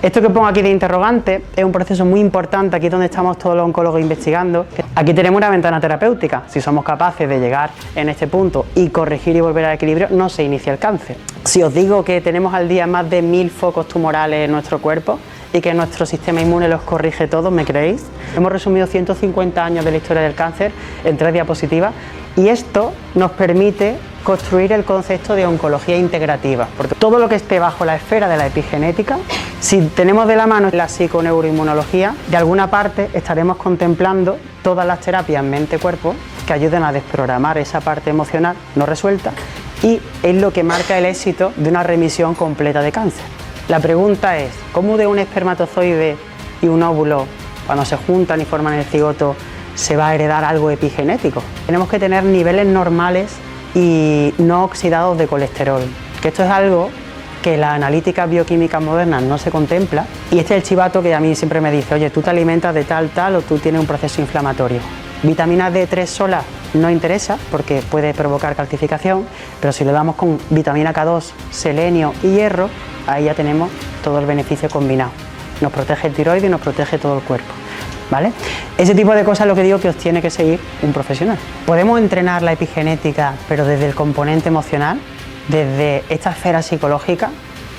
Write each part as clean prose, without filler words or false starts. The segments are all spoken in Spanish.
Esto que pongo aquí de interrogante es un proceso muy importante, aquí donde estamos todos los oncólogos investigando. Aquí tenemos una ventana terapéutica. Si somos capaces de llegar en este punto y corregir y volver al equilibrio, no se inicia el cáncer. Si os digo que tenemos al día más de 1000 focos tumorales en nuestro cuerpo y que nuestro sistema inmune los corrige todos, ¿me creéis? Hemos resumido 150 años de la historia del cáncer en 3 diapositivas y esto nos permite construir el concepto de oncología integrativa, porque todo lo que esté bajo la esfera de la epigenética, si tenemos de la mano la psiconeuroinmunología, de alguna parte estaremos contemplando todas las terapias mente-cuerpo que ayuden a desprogramar esa parte emocional no resuelta y es lo que marca el éxito de una remisión completa de cáncer. La pregunta es, ¿cómo de un espermatozoide y un óvulo, cuando se juntan y forman el cigoto, se va a heredar algo epigenético? Tenemos que tener niveles normales y no oxidados de colesterol, que esto es algo que las analíticas bioquímicas modernas no se contempla y este es el chivato que a mí siempre me dice, oye, tú te alimentas de tal o tú tienes un proceso inflamatorio. Vitamina D3 sola no interesa porque puede provocar calcificación, pero si le damos con vitamina K2, selenio y hierro, ahí ya tenemos todo el beneficio combinado. Nos protege el tiroides y nos protege todo el cuerpo. ¿Vale? Ese tipo de cosas es lo que digo que os tiene que seguir un profesional. Podemos entrenar la epigenética, pero desde el componente emocional, desde esta esfera psicológica.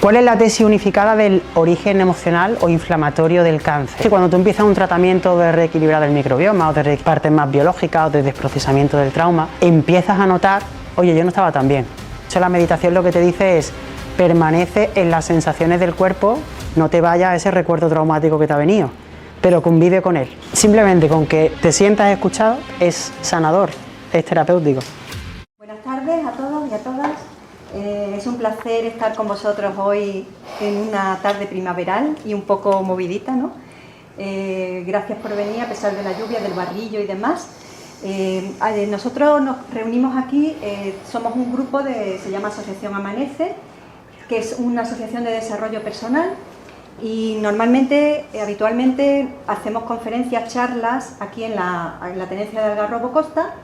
¿Cuál es la tesis unificada del origen emocional o inflamatorio del cáncer? Que cuando tú empiezas un tratamiento de reequilibrar el microbioma o de partes más biológicas o de desprocesamiento del trauma, empiezas a notar, oye, yo no estaba tan bien. De hecho, la meditación lo que te dice es, permanece en las sensaciones del cuerpo, no te vayas a ese recuerdo traumático que te ha venido, pero convive con él. Simplemente con que te sientas escuchado es sanador, es terapéutico. Buenas tardes a todos y a todas. Es un placer estar con vosotros hoy en una tarde primaveral y un poco movidita, ¿no? Gracias por venir a pesar de la lluvia, del barrillo y demás. Nosotros nos reunimos aquí, somos un grupo se llama Asociación Amanece, que es una asociación de desarrollo personal. Y normalmente, habitualmente, hacemos conferencias, charlas aquí en la tenencia de Algarrobo Costa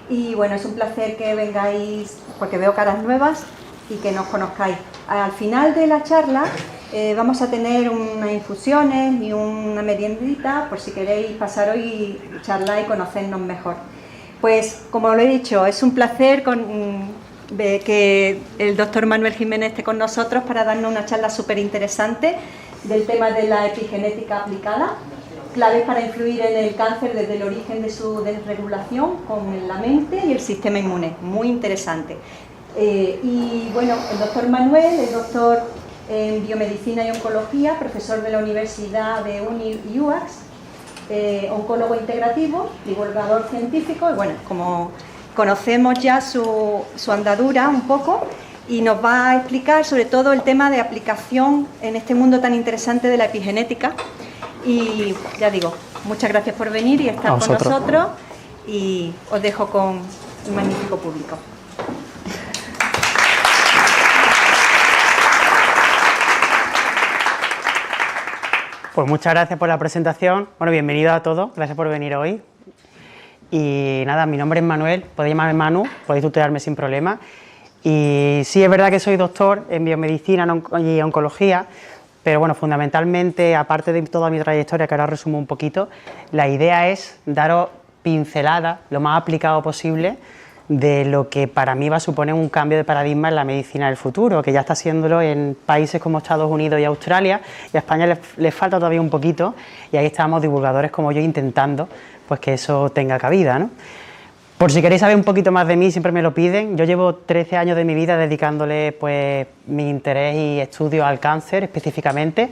y bueno, es un placer que vengáis porque veo caras nuevas y que nos conozcáis. Al final de la charla vamos a tener unas infusiones y una meriendita por si queréis pasar hoy y charlar y conocernos mejor. Pues como lo he dicho, es un placer que el doctor Manuel Jiménez esté con nosotros para darnos una charla súper interesante del tema de la epigenética aplicada, claves para influir en el cáncer desde el origen de su desregulación con la mente y el sistema inmune, muy interesante. Y bueno, el doctor Manuel es doctor en biomedicina y oncología, profesor de la Universidad de UNI y UAX, oncólogo integrativo, divulgador científico y bueno, como conocemos ya su andadura un poco, y nos va a explicar sobre todo el tema de aplicación en este mundo tan interesante de la epigenética. Y ya digo, muchas gracias por venir y estar con nosotros y os dejo con un magnífico público. Pues muchas gracias por la presentación. Bueno, bienvenido a todos, gracias por venir hoy. Y nada, mi nombre es Manuel, podéis llamarme Manu, podéis tutearme sin problema. Y sí, es verdad que soy doctor en biomedicina y oncología, pero bueno, fundamentalmente, aparte de toda mi trayectoria, que ahora resumo un poquito, la idea es daros pinceladas, lo más aplicado posible, de lo que para mí va a suponer un cambio de paradigma en la medicina del futuro, que ya está haciéndolo en países como Estados Unidos y Australia, y a España les falta todavía un poquito, y ahí estamos divulgadores como yo intentando pues que eso tenga cabida, ¿no? Por si queréis saber un poquito más de mí, siempre me lo piden. Yo llevo 13 años de mi vida dedicándole pues mi interés y estudio al cáncer específicamente,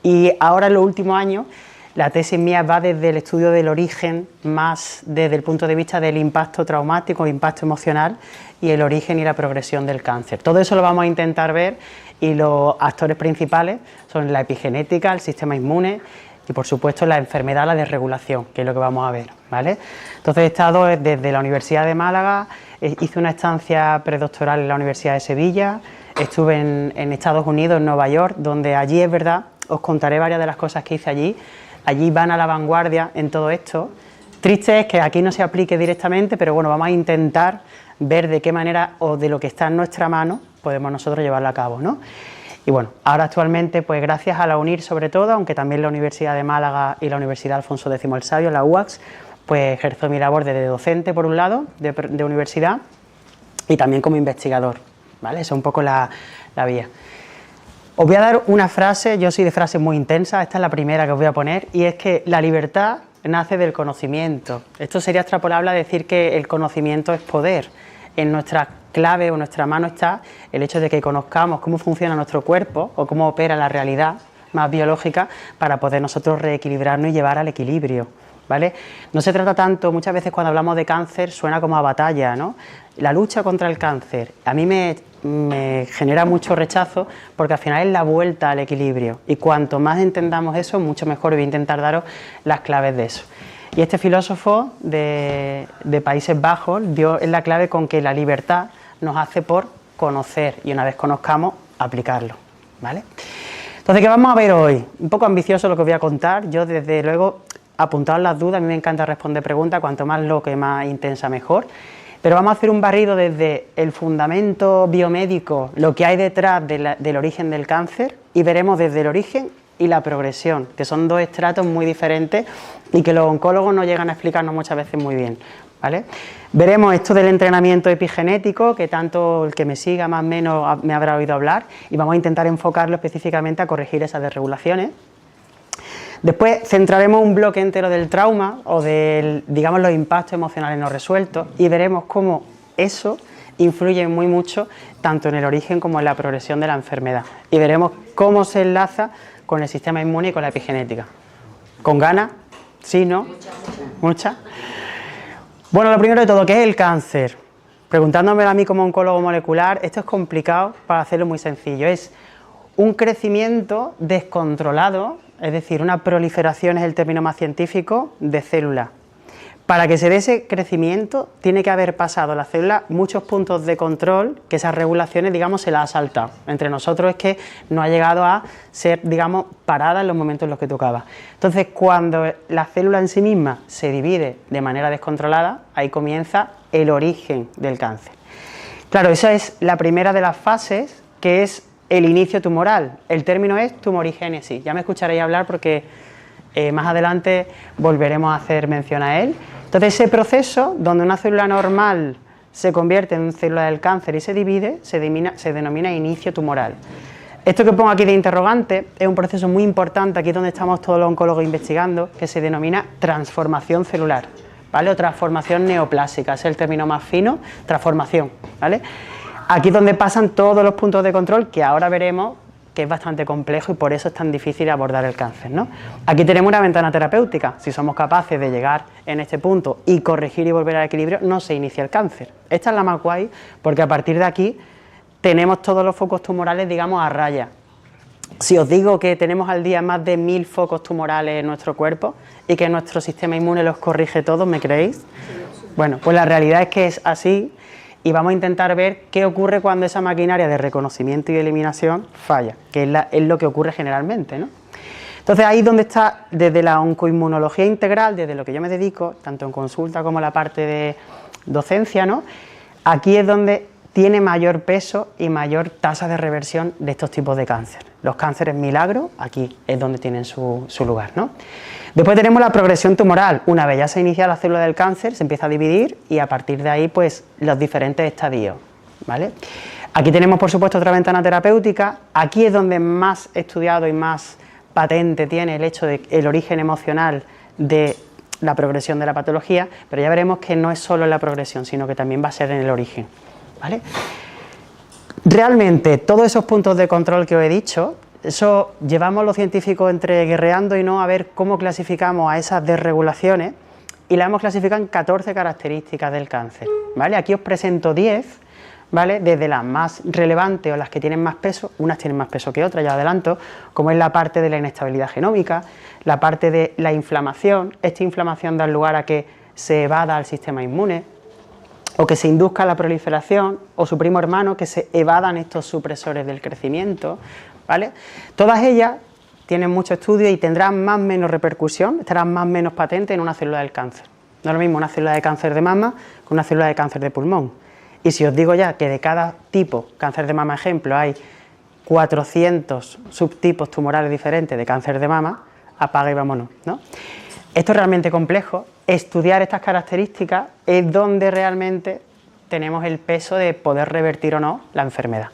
y ahora en los últimos años la tesis mía va desde el estudio del origen, más desde el punto de vista del impacto traumático, impacto emocional y el origen y la progresión del cáncer. Todo eso lo vamos a intentar ver y los actores principales son la epigenética, el sistema inmune y por supuesto la enfermedad, la desregulación, que es lo que vamos a ver, ¿vale? Entonces he estado desde la Universidad de Málaga, hice una estancia predoctoral en la Universidad de Sevilla, estuve en Estados Unidos, en Nueva York, donde allí es verdad, os contaré varias de las cosas que hice allí. Allí van a la vanguardia en todo esto. Triste es que aquí no se aplique directamente, pero bueno, vamos a intentar ver de qué manera o de lo que está en nuestra mano podemos nosotros llevarlo a cabo, ¿no? Y bueno, ahora actualmente, pues gracias a la UNIR sobre todo, aunque también la Universidad de Málaga y la Universidad Alfonso X el Sabio, la UAX, pues ejerzo mi labor desde docente, por un lado, de universidad, y también como investigador, ¿vale? Esa es un poco la vía. Os voy a dar una frase, yo soy de frases muy intensas, esta es la primera que os voy a poner, y es que la libertad nace del conocimiento. Esto sería extrapolable a decir que el conocimiento es poder. En nuestra clave o nuestra mano está el hecho de que conozcamos cómo funciona nuestro cuerpo o cómo opera la realidad más biológica para poder nosotros reequilibrarnos y llevar al equilibrio, ¿vale? No se trata tanto, muchas veces cuando hablamos de cáncer suena como a batalla, ¿no? La lucha contra el cáncer, a mí me genera mucho rechazo porque al final es la vuelta al equilibrio y cuanto más entendamos eso, mucho mejor. Voy a intentar daros las claves de eso. Y este filósofo de Países Bajos dio en la clave con que la libertad nos hace por conocer y una vez conozcamos, aplicarlo, ¿vale? Entonces, ¿qué vamos a ver hoy? Un poco ambicioso lo que os voy a contar. Yo, desde luego, apuntaos las dudas, a mí me encanta responder preguntas, cuanto más loca y más intensa mejor. Pero vamos a hacer un barrido desde el fundamento biomédico, lo que hay detrás del origen del cáncer, y veremos desde el origen y la progresión, que son dos estratos muy diferentes y que los oncólogos no llegan a explicarnos muchas veces muy bien, ¿vale? Veremos esto del entrenamiento epigenético, que tanto el que me siga más o menos me habrá oído hablar, y vamos a intentar enfocarlo específicamente a corregir esas desregulaciones. Después centraremos un bloque entero del trauma o de, digamos, los impactos emocionales no resueltos y veremos cómo eso influye muy mucho tanto en el origen como en la progresión de la enfermedad. Y veremos cómo se enlaza con el sistema inmune y con la epigenética. ¿Con ganas? ¿Sí, no? Muchas. Bueno, lo primero de todo, ¿qué es el cáncer? Preguntándomelo a mí como oncólogo molecular, esto es complicado para hacerlo muy sencillo. Es un crecimiento descontrolado, es decir, una proliferación es el término más científico, de células. Para que se dé ese crecimiento, tiene que haber pasado la célula muchos puntos de control, que esas regulaciones, digamos, se las ha saltado. Entre nosotros es que no ha llegado a ser, digamos, parada en los momentos en los que tocaba. Entonces, cuando la célula en sí misma se divide de manera descontrolada, ahí comienza el origen del cáncer. Claro, esa es la primera de las fases, que es el inicio tumoral. El término es tumorigénesis. Ya me escucharéis hablar porque más adelante volveremos a hacer mención a él. Entonces, ese proceso donde una célula normal se convierte en una célula del cáncer y se divide, se denomina inicio tumoral. Esto que pongo aquí de interrogante es un proceso muy importante, aquí donde estamos todos los oncólogos investigando, que se denomina transformación celular, ¿vale? O transformación neoplásica, es el término más fino, transformación, ¿vale? Aquí es donde pasan todos los puntos de control que ahora veremos que es bastante complejo y por eso es tan difícil abordar el cáncer, ¿no? Aquí tenemos una ventana terapéutica. Si somos capaces de llegar en este punto y corregir y volver al equilibrio, no se inicia el cáncer. Esta es la más guay porque a partir de aquí tenemos todos los focos tumorales, digamos, a raya. Si os digo que tenemos al día más de 1000 focos tumorales en nuestro cuerpo y que nuestro sistema inmune los corrige todos, ¿me creéis? Bueno, pues la realidad es que es así. Y vamos a intentar ver qué ocurre cuando esa maquinaria de reconocimiento y eliminación falla, que es lo que ocurre generalmente, ¿no? Entonces ahí es donde está, desde la oncoinmunología integral, desde lo que yo me dedico, tanto en consulta como en la parte de docencia, ¿no? Aquí es donde tiene mayor peso y mayor tasa de reversión de estos tipos de cáncer. Los cánceres milagro, aquí es donde tienen su lugar, ¿no? Después tenemos la progresión tumoral. Una vez ya se inicia la célula del cáncer, se empieza a dividir y a partir de ahí, pues, los diferentes estadios, ¿vale? Aquí tenemos, por supuesto, otra ventana terapéutica. Aquí es donde más estudiado y más patente tiene el hecho del origen emocional de la progresión de la patología, pero ya veremos que no es solo en la progresión, sino que también va a ser en el origen, ¿vale? Realmente, todos esos puntos de control que os he dicho, eso llevamos los científicos entre guerreando y no a ver cómo clasificamos a esas desregulaciones y las hemos clasificado en 14 características del cáncer, ¿vale? Aquí os presento 10, ¿vale? Desde las más relevantes o las que tienen más peso, unas tienen más peso que otras, ya adelanto, como es la parte de la inestabilidad genómica, la parte de la inflamación. Esta inflamación da lugar a que se evada al sistema inmune, o que se induzca la proliferación, o su primo hermano, que se evadan estos supresores del crecimiento, ¿vale? Todas ellas tienen mucho estudio y tendrán más o menos repercusión, estarán más o menos patentes en una célula del cáncer. No es lo mismo una célula de cáncer de mama que una célula de cáncer de pulmón. Y si os digo ya que de cada tipo, cáncer de mama ejemplo, hay 400 subtipos tumorales diferentes de cáncer de mama, apaga y vámonos, ¿no? Esto es realmente complejo. Estudiar estas características es donde realmente tenemos el peso de poder revertir o no la enfermedad.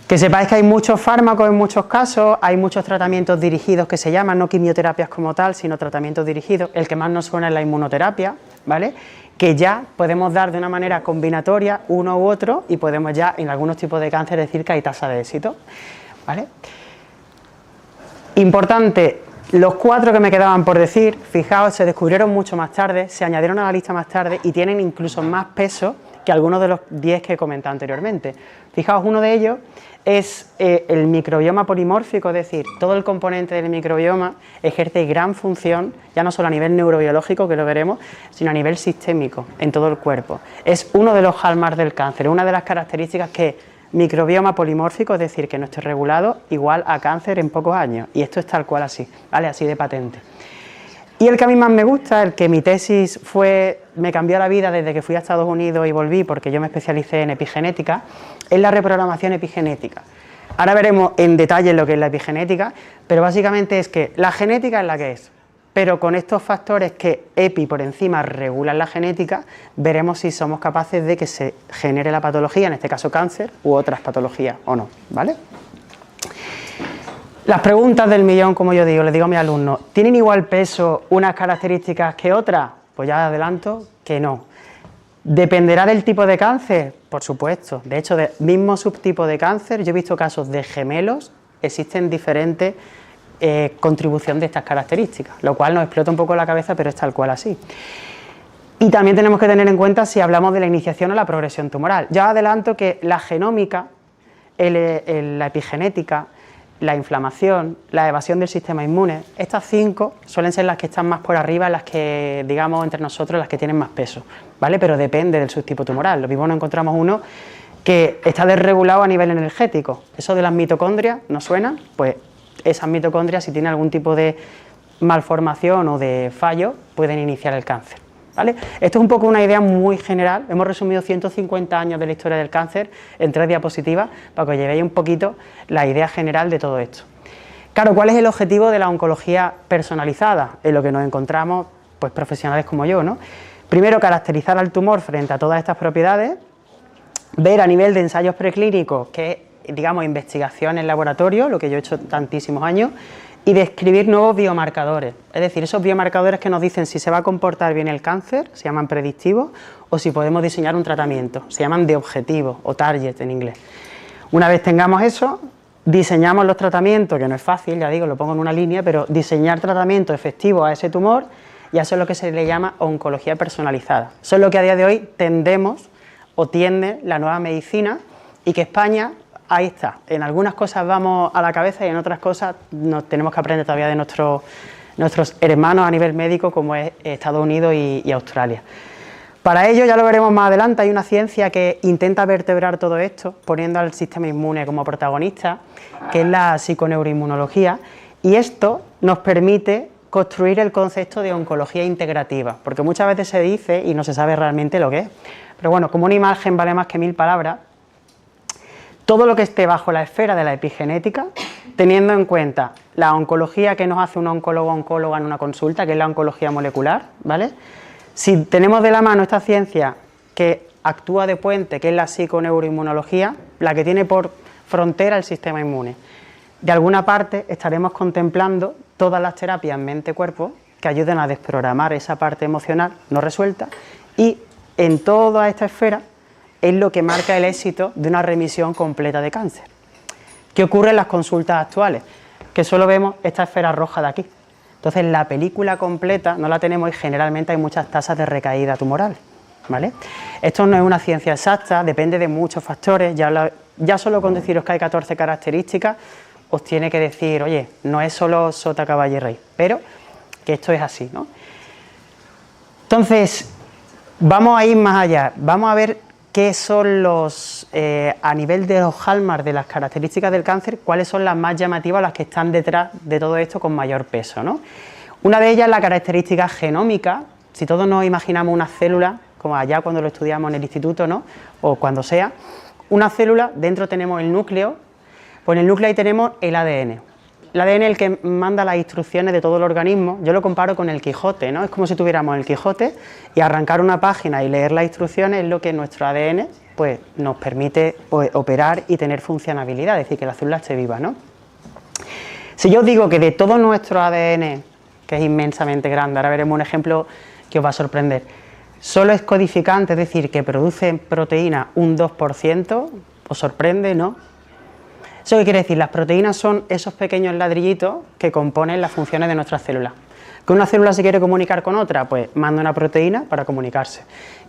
Que sepáis que hay muchos fármacos en muchos casos, hay muchos tratamientos dirigidos que se llaman, no quimioterapias como tal, sino tratamientos dirigidos. El que más nos suena es la inmunoterapia, ¿vale? Que ya podemos dar de una manera combinatoria uno u otro y podemos ya en algunos tipos de cáncer decir que hay tasa de éxito, ¿vale? Importante, los 4 que me quedaban por decir, fijaos, se descubrieron mucho más tarde, se añadieron a la lista más tarde y tienen incluso más peso que algunos de los 10 que he comentado anteriormente. Fijaos, uno de ellos es el microbioma polimórfico, es decir, todo el componente del microbioma ejerce gran función, ya no solo a nivel neurobiológico, que lo veremos, sino a nivel sistémico, en todo el cuerpo. Es uno de los hallmarks del cáncer, una de las características que microbioma polimórfico, es decir, que no esté regulado, igual a cáncer en pocos años, y esto es tal cual así, ¿vale? Así de patente. Y el que a mí más me gusta, el que mi tesis me cambió la vida desde que fui a Estados Unidos y volví, porque yo me especialicé en epigenética, es la reprogramación epigenética. Ahora veremos en detalle lo que es la epigenética, pero básicamente es que la genética es la que es, pero con estos factores que epi por encima regulan la genética, veremos si somos capaces de que se genere la patología, en este caso cáncer, u otras patologías o no, ¿vale? Las preguntas del millón, como yo digo, les digo a mis alumnos, ¿tienen igual peso unas características que otras? Pues ya adelanto que no. ¿Dependerá del tipo de cáncer? Por supuesto. De hecho, del mismo subtipo de cáncer, yo he visto casos de gemelos, existen diferentes contribución de estas características, lo cual nos explota un poco la cabeza, pero es tal cual así. Y también tenemos que tener en cuenta si hablamos de la iniciación o la progresión tumoral. Ya adelanto que la genómica, la epigenética, la inflamación, la evasión del sistema inmune, estas 5 suelen ser las que están más por arriba, las que, digamos, entre nosotros, las que tienen más peso, ¿vale? Pero depende del subtipo tumoral. Lo mismo nos encontramos uno que está desregulado a nivel energético. Eso de las mitocondrias, ¿nos suena? Pues esas mitocondrias, si tienen algún tipo de malformación o de fallo, pueden iniciar el cáncer, ¿vale? Esto es un poco una idea muy general. Hemos resumido 150 años de la historia del cáncer en 3 diapositivas para que os llevéis un poquito la idea general de todo esto. Claro, ¿cuál es el objetivo de la oncología personalizada? En lo que nos encontramos, pues, profesionales como yo, ¿no? Primero, caracterizar al tumor frente a todas estas propiedades, ver a nivel de ensayos preclínicos, que es, digamos, investigación en laboratorio, lo que yo he hecho tantísimos años, y describir nuevos biomarcadores, es decir, esos biomarcadores que nos dicen si se va a comportar bien el cáncer, se llaman predictivos, o si podemos diseñar un tratamiento, se llaman de objetivo o target en inglés. Una vez tengamos eso, diseñamos los tratamientos, que no es fácil, ya digo, lo pongo en una línea, pero diseñar tratamientos efectivos a ese tumor, y eso es lo que se le llama oncología personalizada. Eso es lo que a día de hoy tendemos o tiende la nueva medicina, y que España, ahí está, en algunas cosas vamos a la cabeza y en otras cosas nos tenemos que aprender todavía de nuestros hermanos a nivel médico, como es Estados Unidos y Australia. Para ello, ya lo veremos más adelante, hay una ciencia que intenta vertebrar todo esto, poniendo al sistema inmune como protagonista, que es la psiconeuroinmunología, y esto nos permite construir el concepto de oncología integrativa, porque muchas veces se dice y no se sabe realmente lo que es. Pero bueno, como una imagen vale más que 1000 palabras, todo lo que esté bajo la esfera de la epigenética, teniendo en cuenta la oncología que nos hace un oncólogo o oncóloga en una consulta, que es la oncología molecular, ¿vale? Si tenemos de la mano esta ciencia que actúa de puente, que es la psiconeuroinmunología, la que tiene por frontera el sistema inmune, de alguna parte estaremos contemplando todas las terapias mente-cuerpo que ayuden a desprogramar esa parte emocional no resuelta, y en toda esta esfera es lo que marca el éxito de una remisión completa de cáncer. ¿Qué ocurre en las consultas actuales? Que solo vemos esta esfera roja de aquí. Entonces la película completa no la tenemos y generalmente hay muchas tasas de recaída tumoral, ¿vale? Esto no es una ciencia exacta, depende de muchos factores. Ya solo con deciros que hay 14 características os tiene que decir, oye, no es solo sota, caballo y rey, pero que esto es así, ¿no? Entonces, vamos a ir más allá, vamos a ver qué son los, a nivel de los hallmarks de las características del cáncer, cuáles son las más llamativas, las que están detrás de todo esto con mayor peso, ¿no? Una de ellas es la característica genómica. Si todos nos imaginamos una célula, como allá cuando lo estudiamos en el instituto, ¿no? O cuando sea, una célula, dentro tenemos el núcleo, Pues en el núcleo ahí tenemos el ADN. El ADN es el que manda las instrucciones de todo el organismo. Yo lo comparo con el Quijote, ¿no? Es como si tuviéramos el Quijote y arrancar una página y leer las instrucciones es lo que nuestro ADN pues, nos permite pues, operar y tener funcionabilidad, es decir, que la célula esté viva, ¿no? Si yo os digo que de todo nuestro ADN, que es inmensamente grande, ahora veremos un ejemplo que os va a sorprender, solo es codificante, es decir, que produce proteína un 2%, ¿os sorprende, no? ¿Eso qué quiere decir? Las proteínas son esos pequeños ladrillitos que componen las funciones de nuestras células. ¿Que una célula se quiere comunicar con otra? Pues manda una proteína para comunicarse.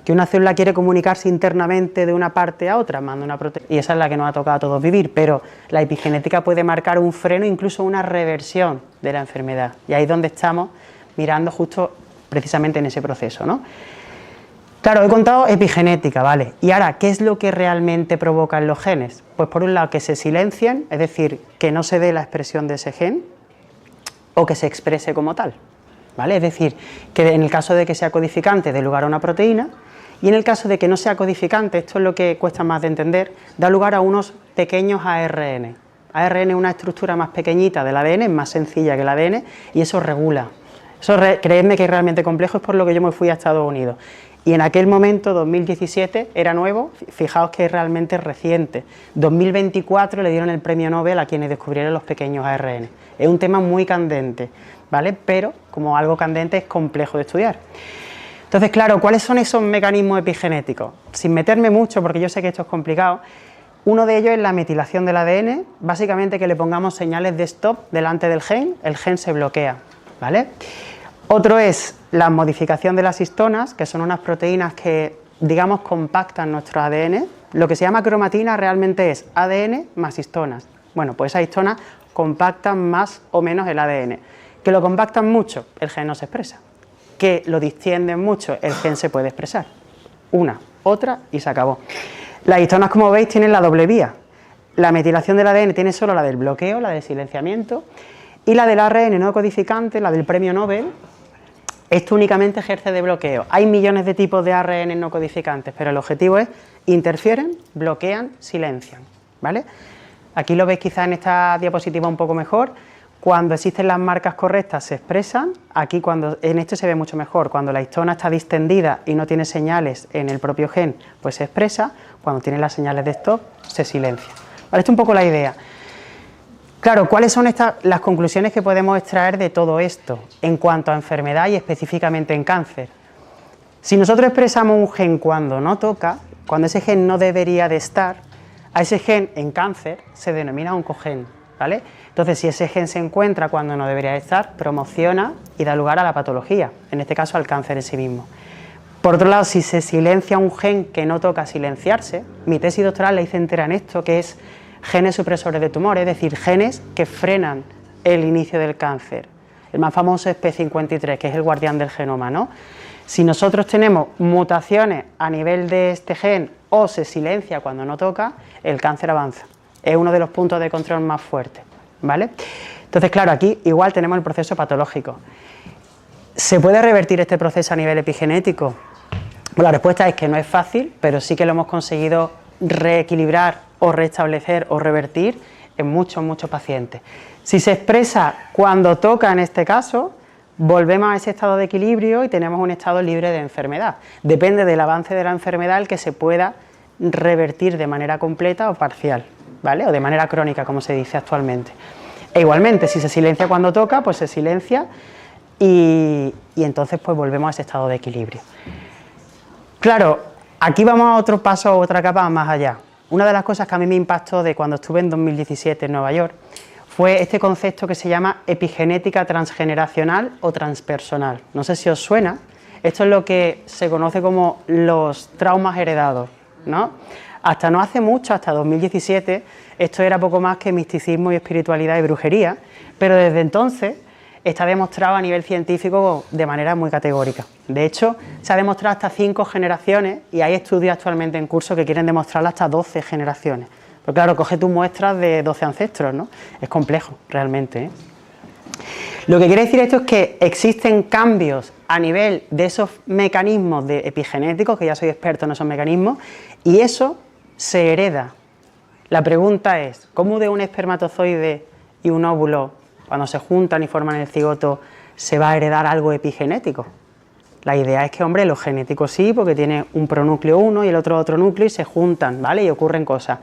¿Que una célula quiere comunicarse internamente de una parte a otra? Manda una proteína. Y esa es la que nos ha tocado a todos vivir, pero la epigenética puede marcar un freno, incluso una reversión de la enfermedad. Y ahí es donde estamos mirando justo precisamente en ese proceso, ¿no? Claro, he contado epigenética, ¿vale? Y ahora, ¿qué es lo que realmente provocan los genes? Pues por un lado que se silencien, es decir, que no se dé la expresión de ese gen, o que se exprese como tal, ¿vale? Es decir, que en el caso de que sea codificante dé lugar a una proteína, y en el caso de que no sea codificante, esto es lo que cuesta más de entender, da lugar a unos pequeños ARN. ARN es una estructura más pequeñita del ADN, es más sencilla que el ADN, y eso regula. Eso, creedme que es realmente complejo, es por lo que yo me fui a Estados Unidos. Y en aquel momento, 2017, era nuevo, fijaos que es realmente reciente. 2024 le dieron el premio Nobel a quienes descubrieron los pequeños ARN. Es un tema muy candente, ¿vale? Pero, como algo candente, es complejo de estudiar. Entonces, claro, ¿cuáles son esos mecanismos epigenéticos? Sin meterme mucho, porque yo sé que esto es complicado, uno de ellos es la metilación del ADN, básicamente que le pongamos señales de stop delante del gen, el gen se bloquea, ¿vale? Otro es la modificación de las histonas, que son unas proteínas que, digamos, compactan nuestro ADN. Lo que se llama cromatina realmente es ADN más histonas. Bueno, pues esas histonas compactan más o menos el ADN. Que lo compactan mucho, el gen no se expresa. Que lo distienden mucho, el gen se puede expresar. Una, otra y se acabó. Las histonas, como veis, tienen la doble vía. La metilación del ADN tiene solo la del bloqueo, la del silenciamiento, y la del ARN no codificante, la del premio Nobel, esto únicamente ejerce de bloqueo. Hay millones de tipos de ARN no codificantes, pero el objetivo es interfieren, bloquean, silencian, ¿vale? Aquí lo veis quizá en esta diapositiva un poco mejor. Cuando existen las marcas correctas se expresan. Aquí en esto se ve mucho mejor. Cuando la histona está distendida y no tiene señales en el propio gen, pues se expresa. Cuando tiene las señales de stop, se silencia. Vale, esto es un poco la idea. Claro, ¿cuáles son las conclusiones que podemos extraer de todo esto en cuanto a enfermedad y específicamente en cáncer? Si nosotros expresamos un gen cuando no toca, cuando ese gen no debería de estar, a ese gen en cáncer se denomina oncogen, ¿vale? Entonces, si ese gen se encuentra cuando no debería de estar, promociona y da lugar a la patología, en este caso al cáncer en sí mismo. Por otro lado, si se silencia un gen que no toca silenciarse, mi tesis doctoral la hice entera en esto, que es genes supresores de tumores, es decir, genes que frenan el inicio del cáncer. El más famoso es P53, que es el guardián del genoma, ¿no? Si nosotros tenemos mutaciones a nivel de este gen o se silencia cuando no toca, el cáncer avanza. Es uno de los puntos de control más fuertes, ¿vale? Entonces, claro, aquí igual tenemos el proceso patológico. ¿Se puede revertir este proceso a nivel epigenético? Bueno, la respuesta es que no es fácil, pero sí que lo hemos conseguido reequilibrar o restablecer o revertir en muchos pacientes. Si se expresa cuando toca en este caso, volvemos a ese estado de equilibrio y tenemos un estado libre de enfermedad. Depende del avance de la enfermedad el que se pueda revertir de manera completa o parcial, ¿vale? O de manera crónica, como se dice actualmente. E igualmente, si se silencia cuando toca, pues se silencia y entonces pues volvemos a ese estado de equilibrio. Claro, aquí vamos a otro paso, a otra capa más allá. Una de las cosas que a mí me impactó de cuando estuve en 2017 en Nueva York fue este concepto que se llama epigenética transgeneracional o transpersonal. No sé si os suena. Esto es lo que se conoce como los traumas heredados, ¿no? Hasta no hace mucho, hasta 2017, esto era poco más que misticismo y espiritualidad y brujería, pero desde entonces está demostrado a nivel científico de manera muy categórica. De hecho, se ha demostrado hasta 5 generaciones y hay estudios actualmente en curso que quieren demostrarlo hasta 12 generaciones. Pero claro, coge tus muestras de 12 ancestros, ¿no? Es complejo, realmente, ¿eh? Lo que quiere decir esto es que existen cambios a nivel de esos mecanismos epigenéticos, que ya soy experto en esos mecanismos, y eso se hereda. La pregunta es, ¿cómo de un espermatozoide y un óvulo, cuando se juntan y forman el cigoto, se va a heredar algo epigenético? La idea es que, hombre, lo genético sí, porque tiene un pronúcleo uno y el otro núcleo y se juntan, ¿vale? Y ocurren cosas.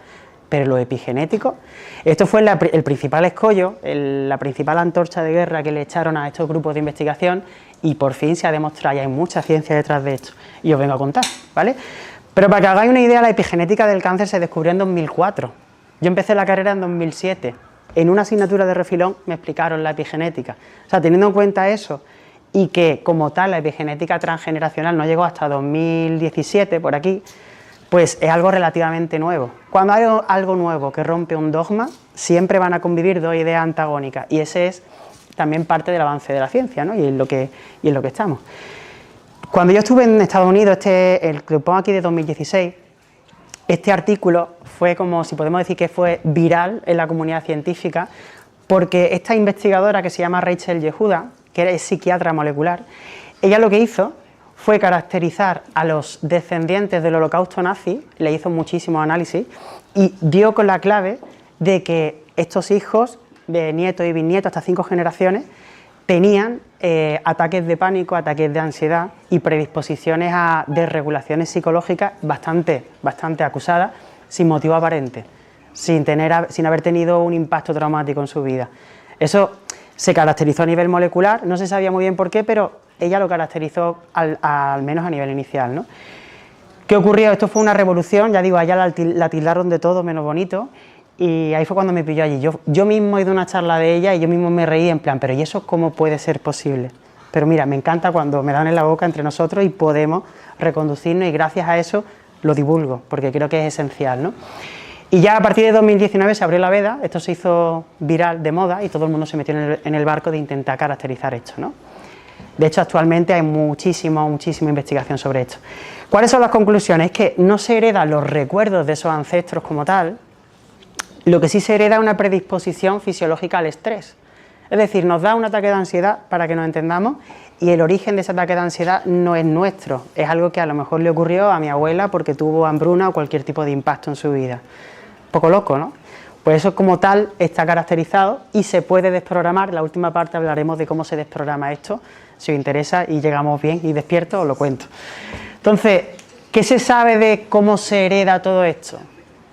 Pero lo epigenético, esto fue el principal escollo, la principal antorcha de guerra que le echaron a estos grupos de investigación y por fin se ha demostrado, y hay mucha ciencia detrás de esto, y os vengo a contar, ¿vale? Pero para que hagáis una idea, la epigenética del cáncer se descubrió en 2004. Yo empecé la carrera en 2007. En una asignatura de refilón me explicaron la epigenética. O sea, teniendo en cuenta eso y que como tal la epigenética transgeneracional no llegó hasta 2017, por aquí, pues es algo relativamente nuevo. Cuando hay algo nuevo que rompe un dogma, siempre van a convivir dos ideas antagónicas y ese es también parte del avance de la ciencia, ¿no? y en lo que estamos. Cuando yo estuve en Estados Unidos, el que pongo aquí de 2016, este artículo fue como, si podemos decir que fue viral en la comunidad científica, porque esta investigadora que se llama Rachel Yehuda, que es psiquiatra molecular, ella lo que hizo fue caracterizar a los descendientes del holocausto nazi, le hizo muchísimos análisis y dio con la clave de que estos hijos, de nietos y bisnietos, hasta 5 generaciones, tenían ataques de pánico, ataques de ansiedad y predisposiciones a desregulaciones psicológicas bastante acusadas, sin motivo aparente, sin haber tenido un impacto traumático en su vida. Eso se caracterizó a nivel molecular, no se sabía muy bien por qué, pero ella lo caracterizó al menos a nivel inicial, ¿no? ¿Qué ocurrió? Esto fue una revolución, ya digo, allá la tildaron de todo menos bonito, y ahí fue cuando me pilló allí. Yo mismo he ido a una charla de ella y yo mismo me reí en plan, pero ¿y eso cómo puede ser posible? Pero mira, me encanta cuando me dan en la boca entre nosotros y podemos reconducirnos y gracias a eso lo divulgo, porque creo que es esencial, ¿no? Y ya a partir de 2019 se abrió la veda, esto se hizo viral de moda y todo el mundo se metió en el barco de intentar caracterizar esto, ¿no? De hecho, actualmente hay muchísima investigación sobre esto. ¿Cuáles son las conclusiones? Es que no se heredan los recuerdos de esos ancestros como tal, lo que sí se hereda es una predisposición fisiológica al estrés. Es decir, nos da un ataque de ansiedad, para que nos entendamos, y el origen de ese ataque de ansiedad no es nuestro, es algo que a lo mejor le ocurrió a mi abuela porque tuvo hambruna o cualquier tipo de impacto en su vida. Un poco loco, ¿no? Pues eso como tal está caracterizado y se puede desprogramar. En la última parte hablaremos de cómo se desprograma esto, si os interesa y llegamos bien y despiertos, os lo cuento. Entonces, ¿qué se sabe de cómo se hereda todo esto?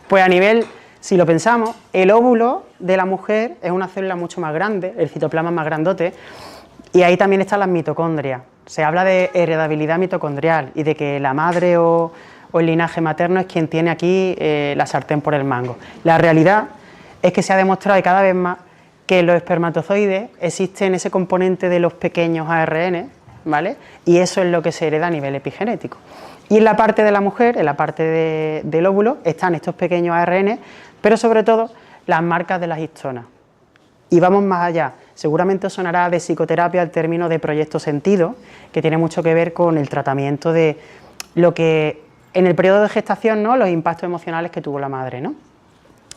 Pues a nivel, si lo pensamos, el óvulo de la mujer es una célula mucho más grande, el citoplasma es más grandote, y ahí también están las mitocondrias. Se habla de heredabilidad mitocondrial y de que la madre o el linaje materno es quien tiene aquí la sartén por el mango. La realidad es que se ha demostrado y cada vez más que en los espermatozoides existe ese componente de los pequeños ARN, ¿vale? Y eso es lo que se hereda a nivel epigenético. Y en la parte de la mujer, en la parte del óvulo, están estos pequeños ARN, pero sobre todo las marcas de las histonas. Y vamos más allá. Seguramente os sonará de psicoterapia el término de proyecto sentido, que tiene mucho que ver con el tratamiento de lo que en el periodo de gestación, ¿no?, los impactos emocionales que tuvo la madre, ¿no?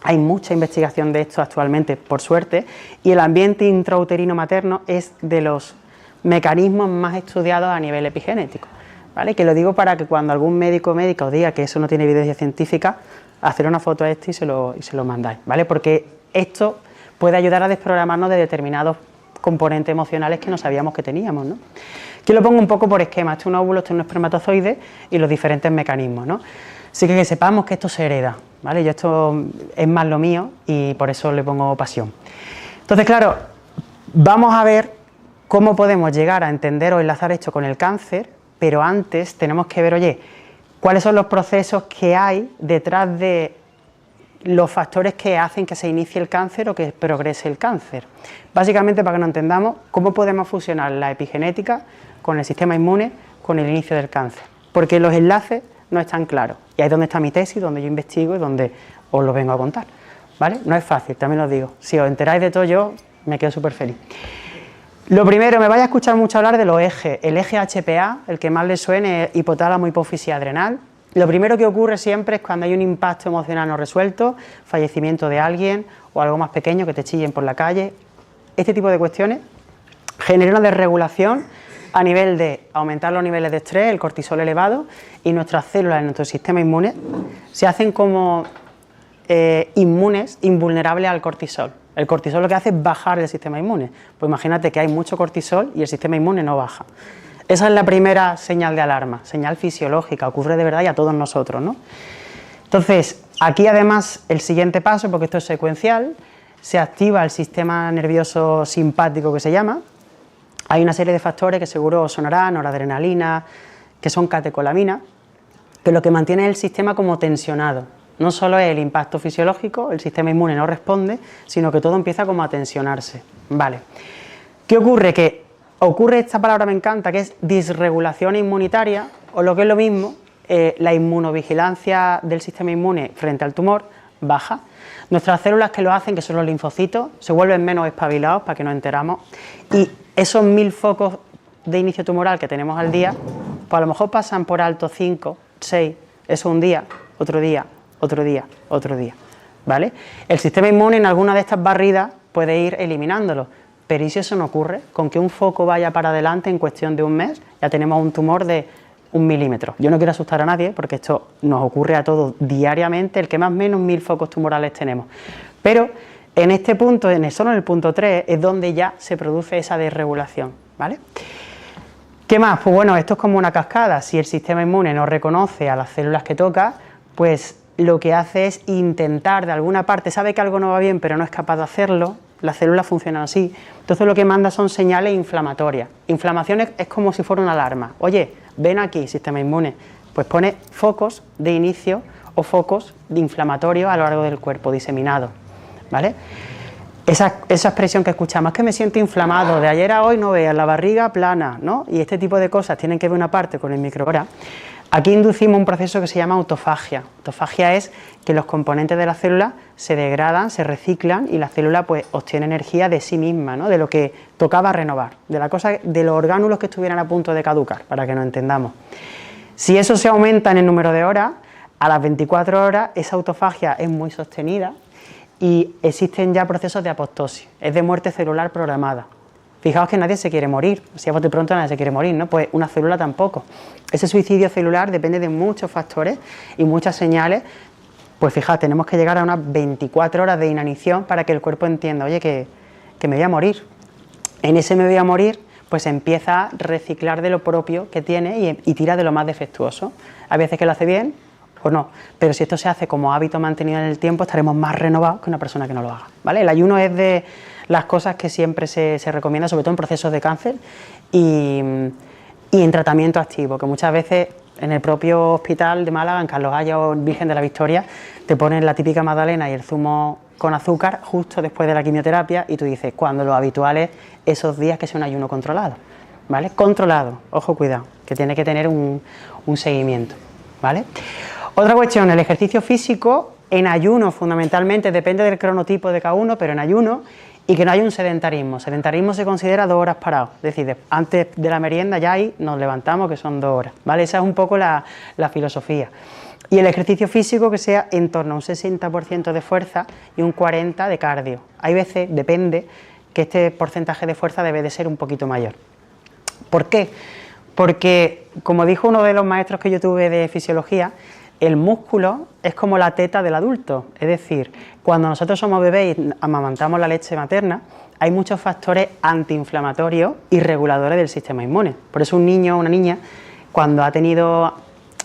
Hay mucha investigación de esto actualmente, por suerte, y el ambiente intrauterino materno es de los mecanismos más estudiados a nivel epigenético, ¿vale? Que lo digo para que cuando algún médico o médica os diga que eso no tiene evidencia científica, hacer una foto a esto y se lo mandáis, ¿vale? Porque esto puede ayudar a desprogramarnos de determinados componentes emocionales que no sabíamos que teníamos, ¿no? Aquí lo pongo un poco por esquema, esto es un óvulo, esto es un espermatozoide y los diferentes mecanismos, ¿no? Así que sepamos que esto se hereda, ¿vale? Yo esto es más lo mío y por eso le pongo pasión. Entonces, claro, vamos a ver cómo podemos llegar a entender o enlazar esto con el cáncer, pero antes tenemos que ver, oye, cuáles son los procesos que hay detrás de los factores que hacen que se inicie el cáncer o que progrese el cáncer. Básicamente, para que nos entendamos, cómo podemos fusionar la epigenética con el sistema inmune, con el inicio del cáncer. Porque los enlaces no están claros. Y ahí es donde está mi tesis, donde yo investigo y donde os lo vengo a contar, ¿vale? No es fácil, también os digo. Si os enteráis de todo, yo me quedo súper feliz. Lo primero, me vais a escuchar mucho hablar de los ejes. El eje HPA, el que más les suene, es hipotálamo, hipófisis adrenal. Lo primero que ocurre siempre es cuando hay un impacto emocional no resuelto, fallecimiento de alguien o algo más pequeño, que te chillen por la calle. Este tipo de cuestiones generan una desregulación a nivel de aumentar los niveles de estrés, el cortisol elevado, y nuestras células en nuestro sistema inmune se hacen como inmunes, invulnerables al cortisol. El cortisol lo que hace es bajar el sistema inmune. Pues imagínate que hay mucho cortisol y el sistema inmune no baja. Esa es la primera señal de alarma, señal fisiológica, ocurre de verdad y a todos nosotros, ¿no? Entonces, aquí además el siguiente paso, porque esto es secuencial, se activa el sistema nervioso simpático que se llama. Hay una serie de factores que seguro os sonarán, noradrenalina, que son catecolaminas, que lo que mantiene el sistema como tensionado. No solo es el impacto fisiológico, el sistema inmune no responde, sino que todo empieza como a tensionarse. Vale. ¿Qué ocurre? Que ocurre, esta palabra me encanta, que es disregulación inmunitaria, o lo que es lo mismo, la inmunovigilancia del sistema inmune frente al tumor baja. Nuestras células que lo hacen, que son los linfocitos, se vuelven menos espabilados, para que nos enteramos, y esos 1000 focos de inicio tumoral que tenemos al día, pues a lo mejor pasan por alto 5, 6, eso un día, otro día, otro día, otro día, ¿vale? El sistema inmune en alguna de estas barridas puede ir eliminándolo, pero ¿y si eso no ocurre? Con que un foco vaya para adelante en cuestión de un mes, ya tenemos un tumor de 1 milímetro. Yo no quiero asustar a nadie, porque esto nos ocurre a todos diariamente, el que más o menos 1000 focos tumorales tenemos. Pero en este punto, solo en el punto 3, es donde ya se produce esa desregulación, ¿vale? ¿Qué más? Pues bueno, esto es como una cascada. Si el sistema inmune no reconoce a las células que toca, pues lo que hace es intentar de alguna parte, sabe que algo no va bien, pero no es capaz de hacerlo. Las células funcionan así. Entonces lo que manda son señales inflamatorias. Inflamación es como si fuera una alarma. Oye, ven aquí, sistema inmune. Pues pone focos de inicio o focos de inflamatorios a lo largo del cuerpo, diseminados, ¿vale? Esa expresión que escuchamos, es que me siento inflamado, de ayer a hoy no veas, la barriga plana, ¿no? Y este tipo de cosas tienen que ver una parte con el microbioma. Aquí inducimos un proceso que se llama autofagia. Autofagia es que los componentes de la célula se degradan, se reciclan y la célula pues obtiene energía de sí misma, ¿no? De lo que tocaba renovar, de los orgánulos que estuvieran a punto de caducar, para que nos entendamos. Si eso se aumenta en el número de horas, a las 24 horas esa autofagia es muy sostenida y existen ya procesos de apoptosis, es de muerte celular programada. Fijaos que nadie se quiere morir, si a bote pronto nadie se quiere morir, ¿no? Pues una célula tampoco. Ese suicidio celular depende de muchos factores y muchas señales. Pues fijaos, tenemos que llegar a unas 24 horas de inanición para que el cuerpo entienda, oye, que me voy a morir. En ese me voy a morir, pues empieza a reciclar de lo propio que tiene y tira de lo más defectuoso. Hay veces que lo hace bien o no, pero si esto se hace como hábito mantenido en el tiempo, estaremos más renovados que una persona que no lo haga, ¿vale? El ayuno es de las cosas que siempre se recomienda, sobre todo en procesos de cáncer y en tratamiento activo, que muchas veces en el propio hospital de Málaga, en Carlos Haya o Virgen de la Victoria, te ponen la típica magdalena y el zumo con azúcar justo después de la quimioterapia y tú dices, cuando lo habitual es esos días que sea un ayuno controlado, ¿vale? Controlado, ojo, cuidado, que tiene que tener un seguimiento, ¿vale? Otra cuestión, el ejercicio físico en ayuno fundamentalmente, depende del cronotipo de cada uno, pero en ayuno, y que no hay un sedentarismo. Sedentarismo se considera 2 horas parados, es decir, antes de la merienda ya ahí nos levantamos, que son 2 horas, ¿vale? Esa es un poco la filosofía. Y el ejercicio físico que sea en torno a un 60% de fuerza y un 40% de cardio. Hay veces, depende, que este porcentaje de fuerza debe de ser un poquito mayor. ¿Por qué? Porque, como dijo uno de los maestros que yo tuve de fisiología, el músculo es como la teta del adulto, es decir, cuando nosotros somos bebés y amamantamos la leche materna, hay muchos factores antiinflamatorios y reguladores del sistema inmune. Por eso un niño o una niña, cuando ha tenido,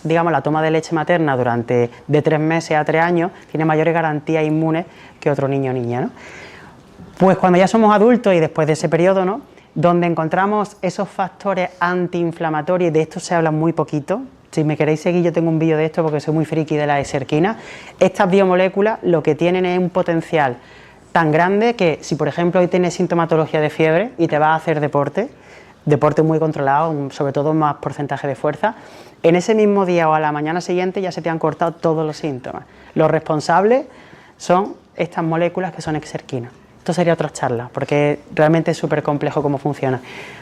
digamos, la toma de leche materna durante de 3 meses a 3 años, tiene mayores garantías inmunes que otro niño o niña, ¿no? Pues cuando ya somos adultos y después de ese periodo, ¿no?, donde encontramos esos factores antiinflamatorios, y de esto se habla muy poquito. Si me queréis seguir, yo tengo un vídeo de esto porque soy muy friki de la exerquina. Estas biomoléculas lo que tienen es un potencial tan grande que si, por ejemplo, hoy tienes sintomatología de fiebre y te vas a hacer deporte muy controlado, sobre todo más porcentaje de fuerza, en ese mismo día o a la mañana siguiente ya se te han cortado todos los síntomas. Los responsables son estas moléculas que son exerquinas. Esto sería otra charla, porque realmente es súper complejo cómo funciona.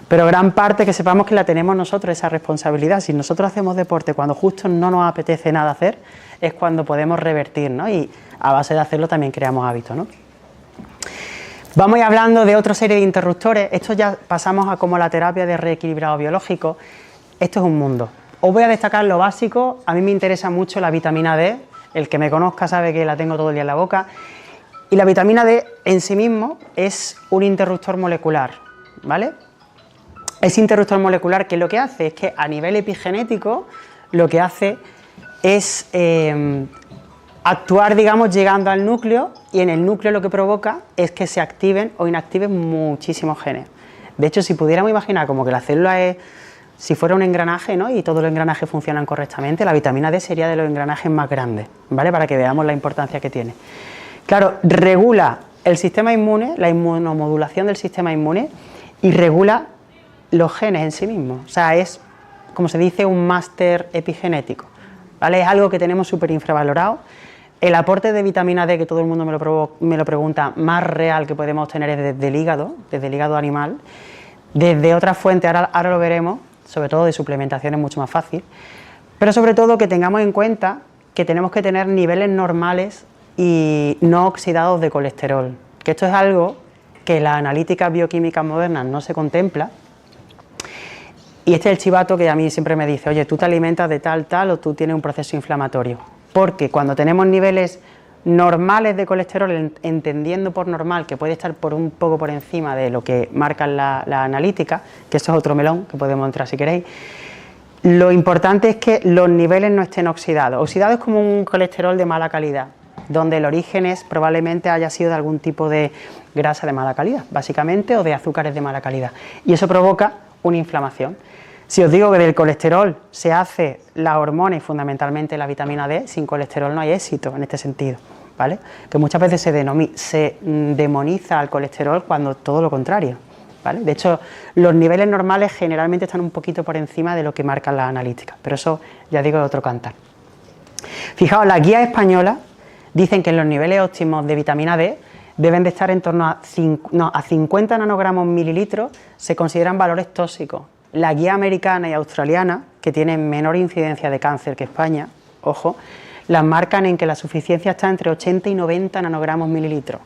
Pero gran parte que sepamos que la tenemos nosotros, esa responsabilidad. Si nosotros hacemos deporte cuando justo no nos apetece nada hacer, es cuando podemos revertir, ¿no? Y a base de hacerlo también creamos hábitos, ¿no? Vamos a ir hablando de otra serie de interruptores. Esto ya pasamos a como la terapia de reequilibrado biológico. Esto es un mundo. Os voy a destacar lo básico. A mí me interesa mucho la vitamina D. el que me conozca sabe que la tengo todo el día en la boca. Y la vitamina D en sí mismo es un interruptor molecular, ¿vale? Ese interruptor molecular, que lo que hace es que a nivel epigenético, lo que hace es actuar, digamos, llegando al núcleo, y en el núcleo lo que provoca es que se activen o inactiven muchísimos genes. De hecho, si pudiéramos imaginar como que la célula es, si fuera un engranaje, ¿no?, y todos los engranajes funcionan correctamente, la vitamina D sería de los engranajes más grandes, ¿vale?, para que veamos la importancia que tiene. Claro, regula el sistema inmune, la inmunomodulación del sistema inmune, y regula los genes en sí mismos. O sea, es, como se dice, un máster epigenético, ¿vale? Es algo que tenemos súper infravalorado. El aporte de vitamina D, que todo el mundo me lo pregunta, más real que podemos obtener es desde el hígado animal. Desde otras fuentes, ahora lo veremos, sobre todo de suplementación es mucho más fácil, pero sobre todo que tengamos en cuenta que tenemos que tener niveles normales y no oxidados de colesterol, que esto es algo que las analíticas bioquímicas modernas no se contempla. Y este es el chivato que a mí siempre me dice: oye, tú te alimentas de tal, o tú tienes un proceso inflamatorio. Porque cuando tenemos niveles normales de colesterol, entendiendo por normal que puede estar un poco por encima de lo que marcan la analítica, que eso es otro melón, que podemos entrar si queréis, lo importante es que los niveles no estén oxidados. Oxidado es como un colesterol de mala calidad, donde el origen probablemente haya sido de algún tipo de grasa de mala calidad, básicamente, o de azúcares de mala calidad. Y eso provoca una inflamación. Si os digo que del colesterol se hace la hormona y fundamentalmente la vitamina D, sin colesterol no hay éxito en este sentido, ¿vale? Que muchas veces se demoniza al colesterol cuando todo lo contrario, ¿vale? De hecho, los niveles normales generalmente están un poquito por encima de lo que marcan las analíticas, pero eso ya digo es otro cantar. Fijaos, las guías españolas dicen que los niveles óptimos de vitamina D deben de estar en torno a 50 nanogramos mililitros, se consideran valores tóxicos. La guía americana y australiana, que tienen menor incidencia de cáncer que España, ojo, las marcan en que la suficiencia está entre 80 y 90 nanogramos mililitros,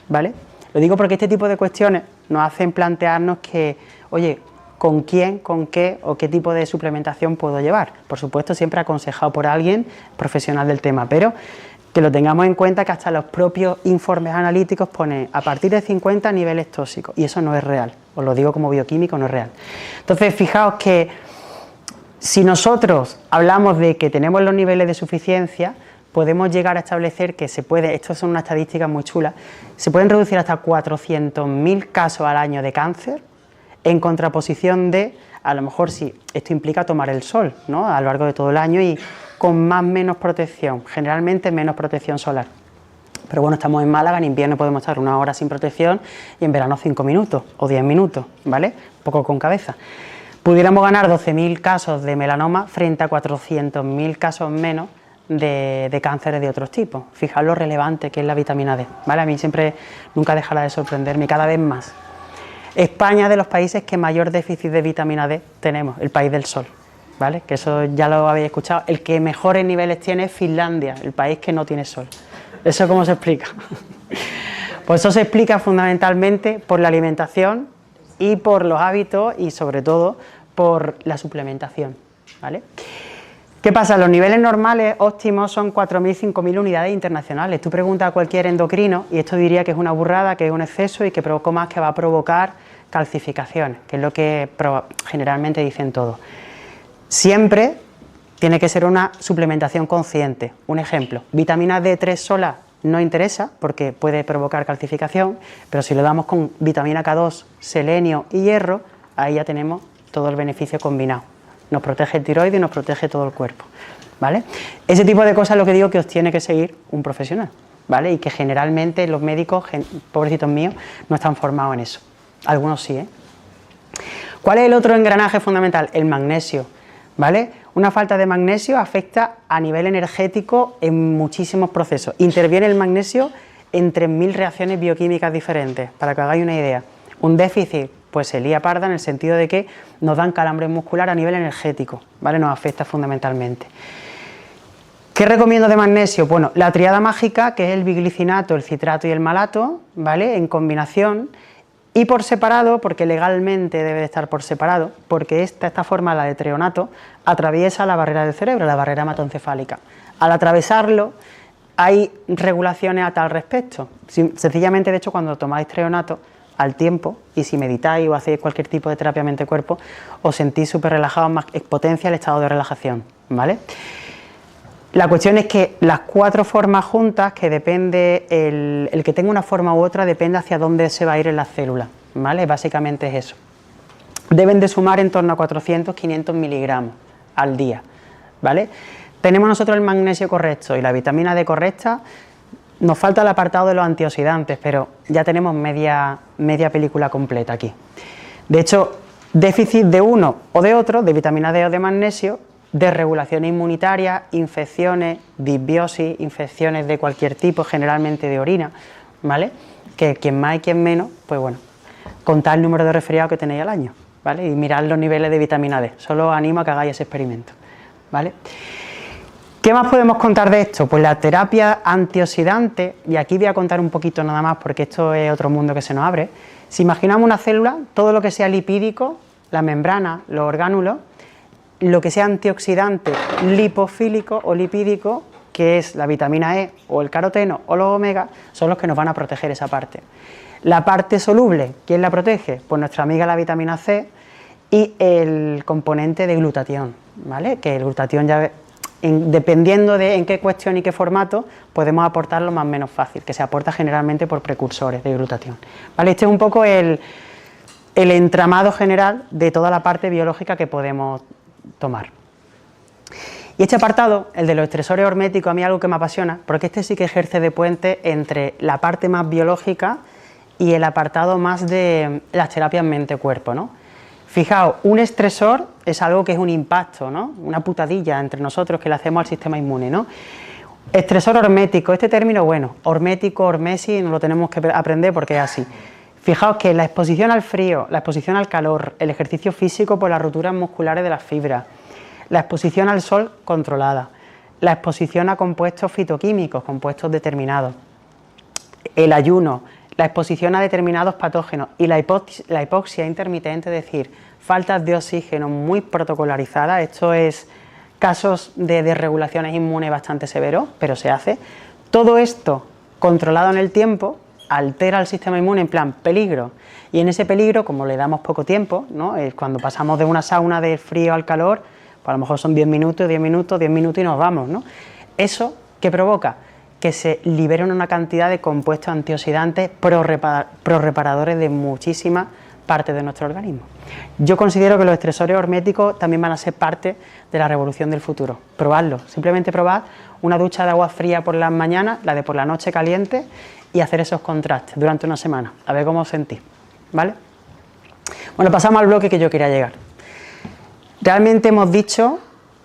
¿vale? Lo digo porque este tipo de cuestiones nos hacen plantearnos que, oye, ¿con quién, con qué o qué tipo de suplementación puedo llevar? Por supuesto, siempre aconsejado por alguien profesional del tema, pero que lo tengamos en cuenta, que hasta los propios informes analíticos ponen a partir de 50 niveles tóxicos, y eso no es real, os lo digo como bioquímico, no es real. Entonces, fijaos que si nosotros hablamos de que tenemos los niveles de suficiencia, podemos llegar a establecer que se puede, esto son unas estadísticas muy chulas, se pueden reducir hasta 400.000 casos al año de cáncer, en contraposición de, a lo mejor si esto implica tomar el sol, ¿no?, a lo largo de todo el año y con menos protección, generalmente menos protección solar. Pero bueno, estamos en Málaga, en invierno podemos estar 1 hora sin protección y en verano 5 minutos o 10 minutos, ¿vale? Un poco con cabeza. Pudiéramos ganar 12.000 casos de melanoma frente a 400.000 casos menos de cánceres de otros tipos. Fijaos lo relevante que es la vitamina D, ¿vale? A mí siempre, nunca dejará de sorprenderme, cada vez más. España es de los países que mayor déficit de vitamina D tenemos, el país del sol, ¿vale? Que eso ya lo habéis escuchado. El que mejores niveles tiene es Finlandia, el país que no tiene sol. ¿Eso cómo se explica? Pues eso se explica fundamentalmente por la alimentación y por los hábitos y sobre todo por la suplementación, ¿vale? ¿Qué pasa? Los niveles normales óptimos son 4.000, 5.000 unidades internacionales. Tú preguntas a cualquier endocrino y esto diría que es una burrada, que es un exceso y que poco más que va a provocar calcificaciones, que es lo que generalmente dicen todos. Siempre tiene que ser una suplementación consciente. Un ejemplo, vitamina D3 sola no interesa porque puede provocar calcificación, pero si lo damos con vitamina K2, selenio y hierro, ahí ya tenemos todo el beneficio combinado. Nos protege el tiroides y nos protege todo el cuerpo, ¿vale? Ese tipo de cosas es lo que digo que os tiene que seguir un profesional, ¿vale? Y que generalmente los médicos, pobrecitos míos, no están formados en eso. Algunos sí, ¿eh? ¿Cuál es el otro engranaje fundamental? El magnesio, ¿vale? Una falta de magnesio afecta a nivel energético en muchísimos procesos. Interviene el magnesio en 3.000 reacciones bioquímicas diferentes, para que hagáis una idea. Un déficit pues se lía parda en el sentido de que nos dan calambre muscular a nivel energético, ¿vale? Nos afecta fundamentalmente. ¿Qué recomiendo de magnesio? Bueno, la triada mágica, que es el biglicinato, el citrato y el malato, ¿vale? En combinación y por separado, porque legalmente debe de estar por separado, porque esta forma, la de treonato, atraviesa la barrera del cerebro, la barrera hematoencefálica. al atravesarlo hay regulaciones a tal respecto. Sencillamente, de hecho, cuando tomáis treonato, al tiempo, y si meditáis o hacéis cualquier tipo de terapia mente-cuerpo, os sentís súper relajados, más potencia el estado de relajación, ¿vale? La cuestión es que las 4 formas juntas, que depende, el que tenga una forma u otra, depende hacia dónde se va a ir en las células, ¿vale? Básicamente es eso. Deben de sumar en torno a 400-500 miligramos al día, ¿vale? Tenemos nosotros el magnesio correcto y la vitamina D correcta. Nos falta el apartado de los antioxidantes, pero ya tenemos media película completa aquí. De hecho, déficit de uno o de otro, de vitamina D o de magnesio, desregulación inmunitaria, infecciones, disbiosis, infecciones de cualquier tipo, generalmente de orina, ¿vale? Que quien más y quien menos, pues bueno, contad el número de resfriados que tenéis al año, ¿vale? Y mirad los niveles de vitamina D. Solo os animo a que hagáis ese experimento, ¿vale? ¿Qué más podemos contar de esto? Pues la terapia antioxidante, y aquí voy a contar un poquito nada más porque esto es otro mundo que se nos abre. Si imaginamos una célula, todo lo que sea lipídico, la membrana, los orgánulos, lo que sea antioxidante lipofílico o lipídico, que es la vitamina E o el caroteno o los omega, son los que nos van a proteger esa parte. La parte soluble, ¿quién la protege? Pues nuestra amiga la vitamina C y el componente de glutatión, ¿vale? Que el glutatión ya, dependiendo de en qué cuestión y qué formato, podemos aportarlo más o menos fácil, que se aporta generalmente por precursores de glutatión, ¿vale? Este es un poco el entramado general de toda la parte biológica que podemos tomar. Y este apartado, el de los estresores horméticos, a mí es algo que me apasiona, porque este sí que ejerce de puente entre la parte más biológica y el apartado más de las terapias mente-cuerpo, ¿no? Fijaos, un estresor es algo que es un impacto, ¿no? Una putadilla entre nosotros que le hacemos al sistema inmune, ¿no? Estresor hormético, este término, bueno, hormético, hormesis, no lo tenemos que aprender porque es así. Fijaos que la exposición al frío, la exposición al calor, el ejercicio físico por las rupturas musculares de las fibras, la exposición al sol controlada, la exposición a compuestos fitoquímicos, compuestos determinados, el ayuno, la exposición a determinados patógenos y la hipoxia intermitente, es decir, faltas de oxígeno muy protocolarizadas. Esto es casos de desregulaciones inmunes bastante severos, pero se hace. Todo esto controlado en el tiempo altera el sistema inmune en plan peligro, y en ese peligro, como le damos poco tiempo, ¿no? Cuando pasamos de una sauna de frío al calor, pues a lo mejor son 10 minutos, 10 minutos, 10 minutos y nos vamos, ¿no? ¿Eso qué provoca? Que se liberen una cantidad de compuestos antioxidantes prorreparadores de muchísimas partes de nuestro organismo. Yo considero que los estresores horméticos también van a ser parte de la revolución del futuro. Probadlo, simplemente probad una ducha de agua fría por las mañanas, la de por la noche caliente, y hacer esos contrastes durante una semana, a ver cómo os sentís, ¿vale? Bueno, pasamos al bloque que yo quería llegar. Realmente hemos dicho...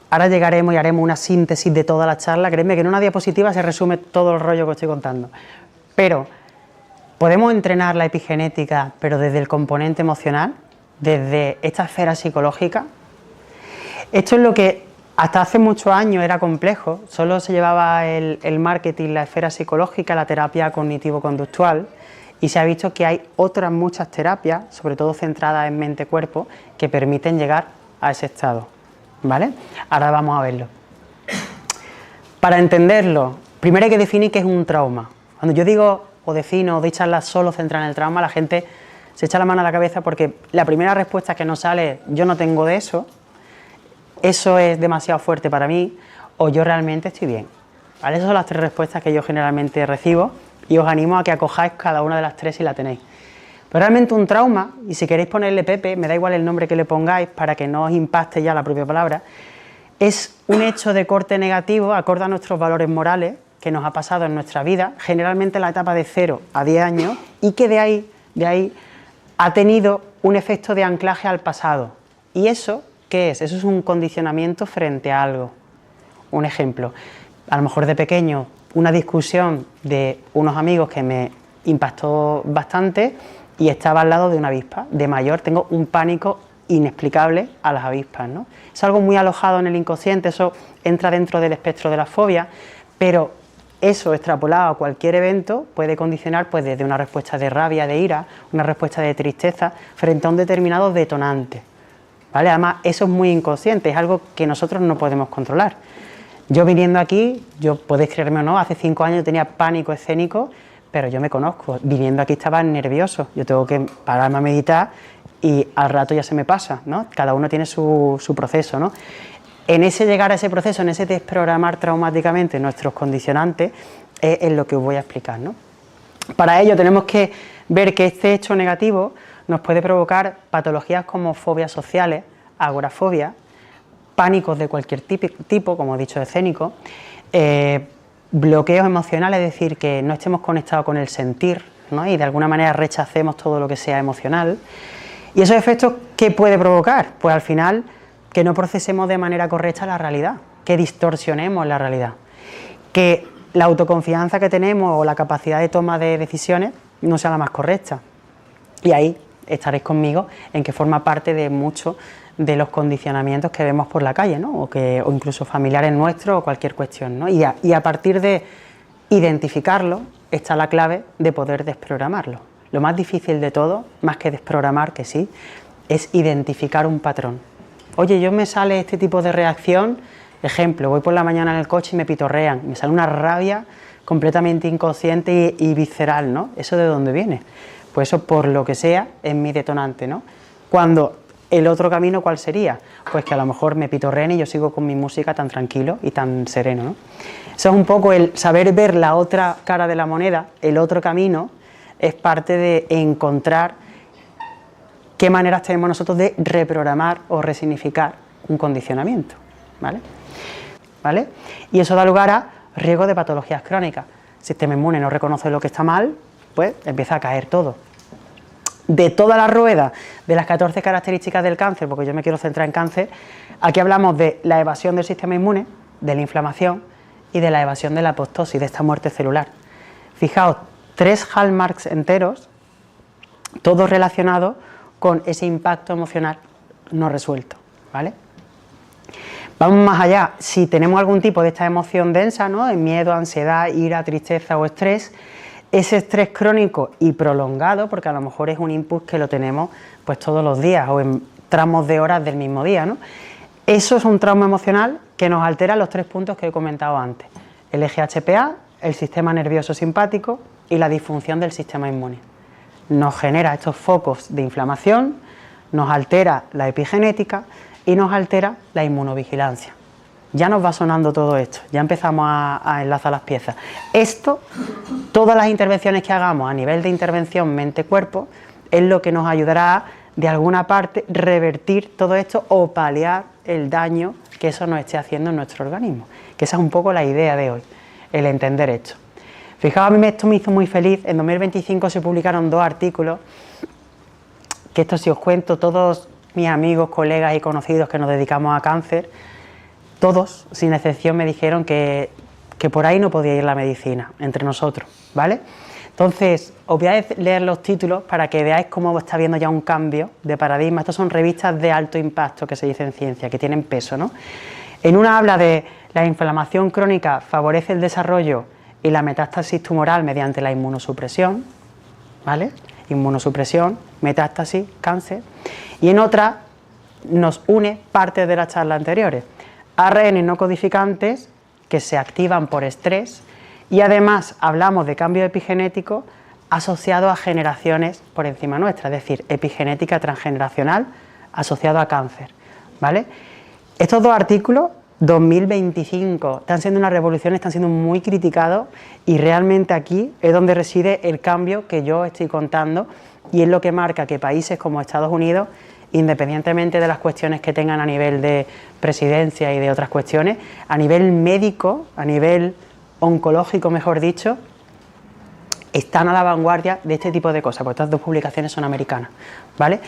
Ahora llegaremos y haremos una síntesis de toda la charla. Créeme que en una diapositiva se resume todo el rollo que estoy contando. Pero, ¿podemos entrenar la epigenética, pero desde el componente emocional? ¿Desde esta esfera psicológica? Esto es lo que hasta hace muchos años era complejo. Solo se llevaba el marketing, la esfera psicológica, la terapia cognitivo-conductual. Y se ha visto que hay otras muchas terapias, sobre todo centradas en mente-cuerpo, que permiten llegar a ese estado. ¿Vale? Ahora vamos a verlo. Para entenderlo, primero hay que definir qué es un trauma. Cuando yo digo o defino o doy charlas solo centradas en el trauma, la gente se echa la mano a la cabeza porque la primera respuesta que nos sale es: yo no tengo de eso es demasiado fuerte para mí, o yo realmente estoy bien. ¿Vale? Esas son las 3 respuestas que yo generalmente recibo y os animo a que acojáis cada una de las 3 si la tenéis. Pero realmente un trauma, y si queréis ponerle Pepe, me da igual el nombre que le pongáis para que no os impacte ya la propia palabra, es un hecho de corte negativo acorde a nuestros valores morales que nos ha pasado en nuestra vida, generalmente en la etapa de 0 a 10 años, y que de ahí ha tenido un efecto de anclaje al pasado. ¿Y eso qué es? Eso es un condicionamiento frente a algo. Un ejemplo, a lo mejor de pequeño, una discusión de unos amigos que me impactó bastante, y estaba al lado de una avispa. De mayor tengo un pánico inexplicable a las avispas, ¿no? Es algo muy alojado en el inconsciente, eso entra dentro del espectro de la fobia, pero eso extrapolado a cualquier evento puede condicionar pues desde una respuesta de rabia, de ira, una respuesta de tristeza frente a un determinado detonante, ¿vale? Además, eso es muy inconsciente, es algo que nosotros no podemos controlar. Yo viniendo aquí, podéis creerme o no, hace 5 años yo tenía pánico escénico, pero yo me conozco, viniendo aquí estaba nervioso, yo tengo que pararme a meditar y al rato ya se me pasa, ¿no? Cada uno tiene su proceso, ¿no? En ese llegar a ese proceso, en ese desprogramar traumáticamente nuestros condicionantes, es lo que os voy a explicar, ¿no? Para ello tenemos que ver que este hecho negativo nos puede provocar patologías como fobias sociales, agorafobia, pánicos de cualquier tipo, como he dicho, escénico, bloqueos emocionales, es decir, que no estemos conectados con el sentir, ¿no? Y de alguna manera rechacemos todo lo que sea emocional. ¿Y esos efectos qué puede provocar? Pues al final que no procesemos de manera correcta la realidad, que distorsionemos la realidad, que la autoconfianza que tenemos o la capacidad de toma de decisiones no sea la más correcta. Y ahí estaréis conmigo en que forma parte de muchos de los condicionamientos que vemos por la calle, ¿no? o incluso familiares nuestros o cualquier cuestión, ¿no? Y a partir de identificarlo está la clave de poder desprogramarlo. Lo más difícil de todo, más que desprogramar, que sí, es identificar un patrón. Oye, yo me sale este tipo de reacción, ejemplo, voy por la mañana en el coche y me pitorrean, me sale una rabia completamente inconsciente y visceral, ¿no? ¿Eso de dónde viene? Pues eso, por lo que sea, es mi detonante, ¿no? Cuando el otro camino, ¿cuál sería? Pues que a lo mejor me pitorreen y yo sigo con mi música tan tranquilo y tan sereno, ¿no? Eso es un poco el saber ver la otra cara de la moneda, el otro camino, es parte de encontrar qué maneras tenemos nosotros de reprogramar o resignificar un condicionamiento, ¿vale? ¿Vale? Y eso da lugar a riesgo de patologías crónicas. El sistema inmune no reconoce lo que está mal, pues empieza a caer todo. De toda la rueda de las 14 características del cáncer, porque yo me quiero centrar en cáncer, aquí hablamos de la evasión del sistema inmune, de la inflamación y de la evasión de la apoptosis, de esta muerte celular. Fijaos, 3 hallmarks enteros, todos relacionados con ese impacto emocional no resuelto, ¿vale? Vamos más allá, si tenemos algún tipo de esta emoción densa, ¿no? Miedo, ansiedad, ira, tristeza o estrés, ese estrés crónico y prolongado, porque a lo mejor es un input que lo tenemos pues todos los días o en tramos de horas del mismo día, ¿no? Eso es un trauma emocional que nos altera los 3 puntos que he comentado antes: el eje HPA, el sistema nervioso simpático y la disfunción del sistema inmune. Nos genera estos focos de inflamación, nos altera la epigenética y nos altera la inmunovigilancia. Ya nos va sonando todo esto, ya empezamos a enlazar las piezas. Esto, todas las intervenciones que hagamos a nivel de intervención mente-cuerpo, es lo que nos ayudará a, de alguna parte, revertir todo esto o paliar el daño que eso nos esté haciendo en nuestro organismo. Que esa es un poco la idea de hoy, el entender esto. Fijaos, a mí esto me hizo muy feliz. En 2025 se publicaron 2 artículos, que esto si os cuento, todos mis amigos, colegas y conocidos que nos dedicamos a cáncer, todos, sin excepción, me dijeron que por ahí no podía ir la medicina, entre nosotros, ¿vale? Entonces, os voy a leer los títulos para que veáis cómo está habiendo ya un cambio de paradigma. Estas son revistas de alto impacto, que se dice en ciencia, que tienen peso, ¿no? En una habla de la inflamación crónica favorece el desarrollo y la metástasis tumoral mediante la inmunosupresión, ¿vale? Inmunosupresión, metástasis, cáncer. Y en otra nos une parte de las charlas anteriores. ARN no codificantes que se activan por estrés y además hablamos de cambio epigenético asociado a generaciones por encima nuestra, es decir, epigenética transgeneracional asociado a cáncer, ¿vale? Estos 2 artículos, 2025, están siendo una revolución, están siendo muy criticados y realmente aquí es donde reside el cambio que yo estoy contando y es lo que marca que países como Estados Unidos, independientemente de las cuestiones que tengan a nivel de presidencia y de otras cuestiones, a nivel médico, a nivel oncológico, mejor dicho, están a la vanguardia de este tipo de cosas, porque estas 2 publicaciones son americanas, ¿vale?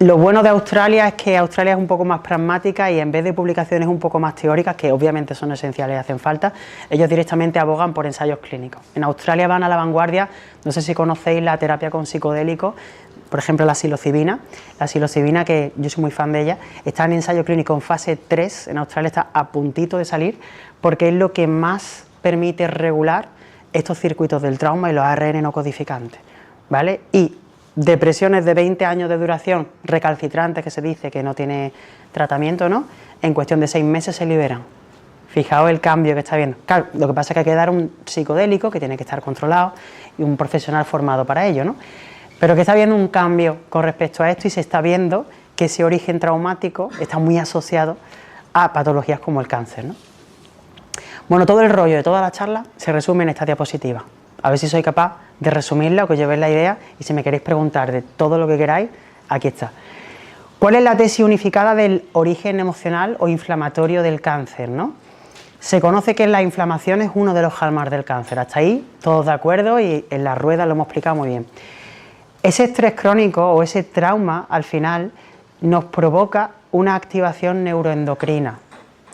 Lo bueno de Australia es que Australia es un poco más pragmática y en vez de publicaciones un poco más teóricas, que obviamente son esenciales y hacen falta, ellos directamente abogan por ensayos clínicos. En Australia van a la vanguardia, no sé si conocéis la terapia con psicodélicos, por ejemplo la psilocibina. La psilocibina, que yo soy muy fan de ella, está en ensayo clínico en fase 3, en Australia está a puntito de salir, porque es lo que más permite regular estos circuitos del trauma y los ARN no codificantes, ¿vale? Y depresiones de 20 años de duración, recalcitrantes, que se dice que no tiene tratamiento, ¿no? En cuestión de 6 meses se liberan. Fijaos el cambio que está viendo. Claro, lo que pasa es que hay que dar un psicodélico que tiene que estar controlado y un profesional formado para ello, ¿no? Pero que está viendo un cambio con respecto a esto y se está viendo que ese origen traumático está muy asociado a patologías como el cáncer, ¿no? Bueno, todo el rollo de toda la charla se resume en esta diapositiva. A ver si soy capaz de resumirla o que llevéis la idea, y si me queréis preguntar de todo lo que queráis, aquí está. ¿Cuál es la tesis unificada del origen emocional o inflamatorio del cáncer, ¿no? Se conoce que la inflamación es uno de los hallmarks del cáncer. Hasta ahí todos de acuerdo y en la rueda lo hemos explicado muy bien. Ese estrés crónico o ese trauma al final nos provoca una activación neuroendocrina,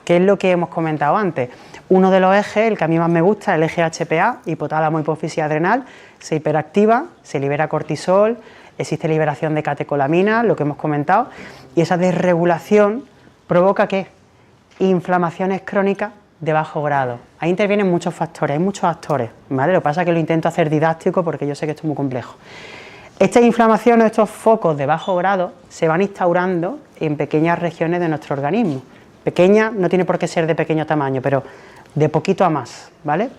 que es lo que hemos comentado antes. Uno de los ejes, el que a mí más me gusta, el eje HPA, hipotálamo, hipófisis adrenal, se hiperactiva, se libera cortisol, existe liberación de catecolamina, lo que hemos comentado, y esa desregulación provoca ¿qué? Inflamaciones crónicas de bajo grado. Ahí intervienen muchos factores, hay muchos actores, ¿vale? Lo que pasa es que lo intento hacer didáctico porque yo sé que esto es muy complejo. Estas inflamaciones, estos focos de bajo grado, se van instaurando en pequeñas regiones de nuestro organismo. Pequeña, no tiene por qué ser de pequeño tamaño, pero de poquito a más, ¿vale?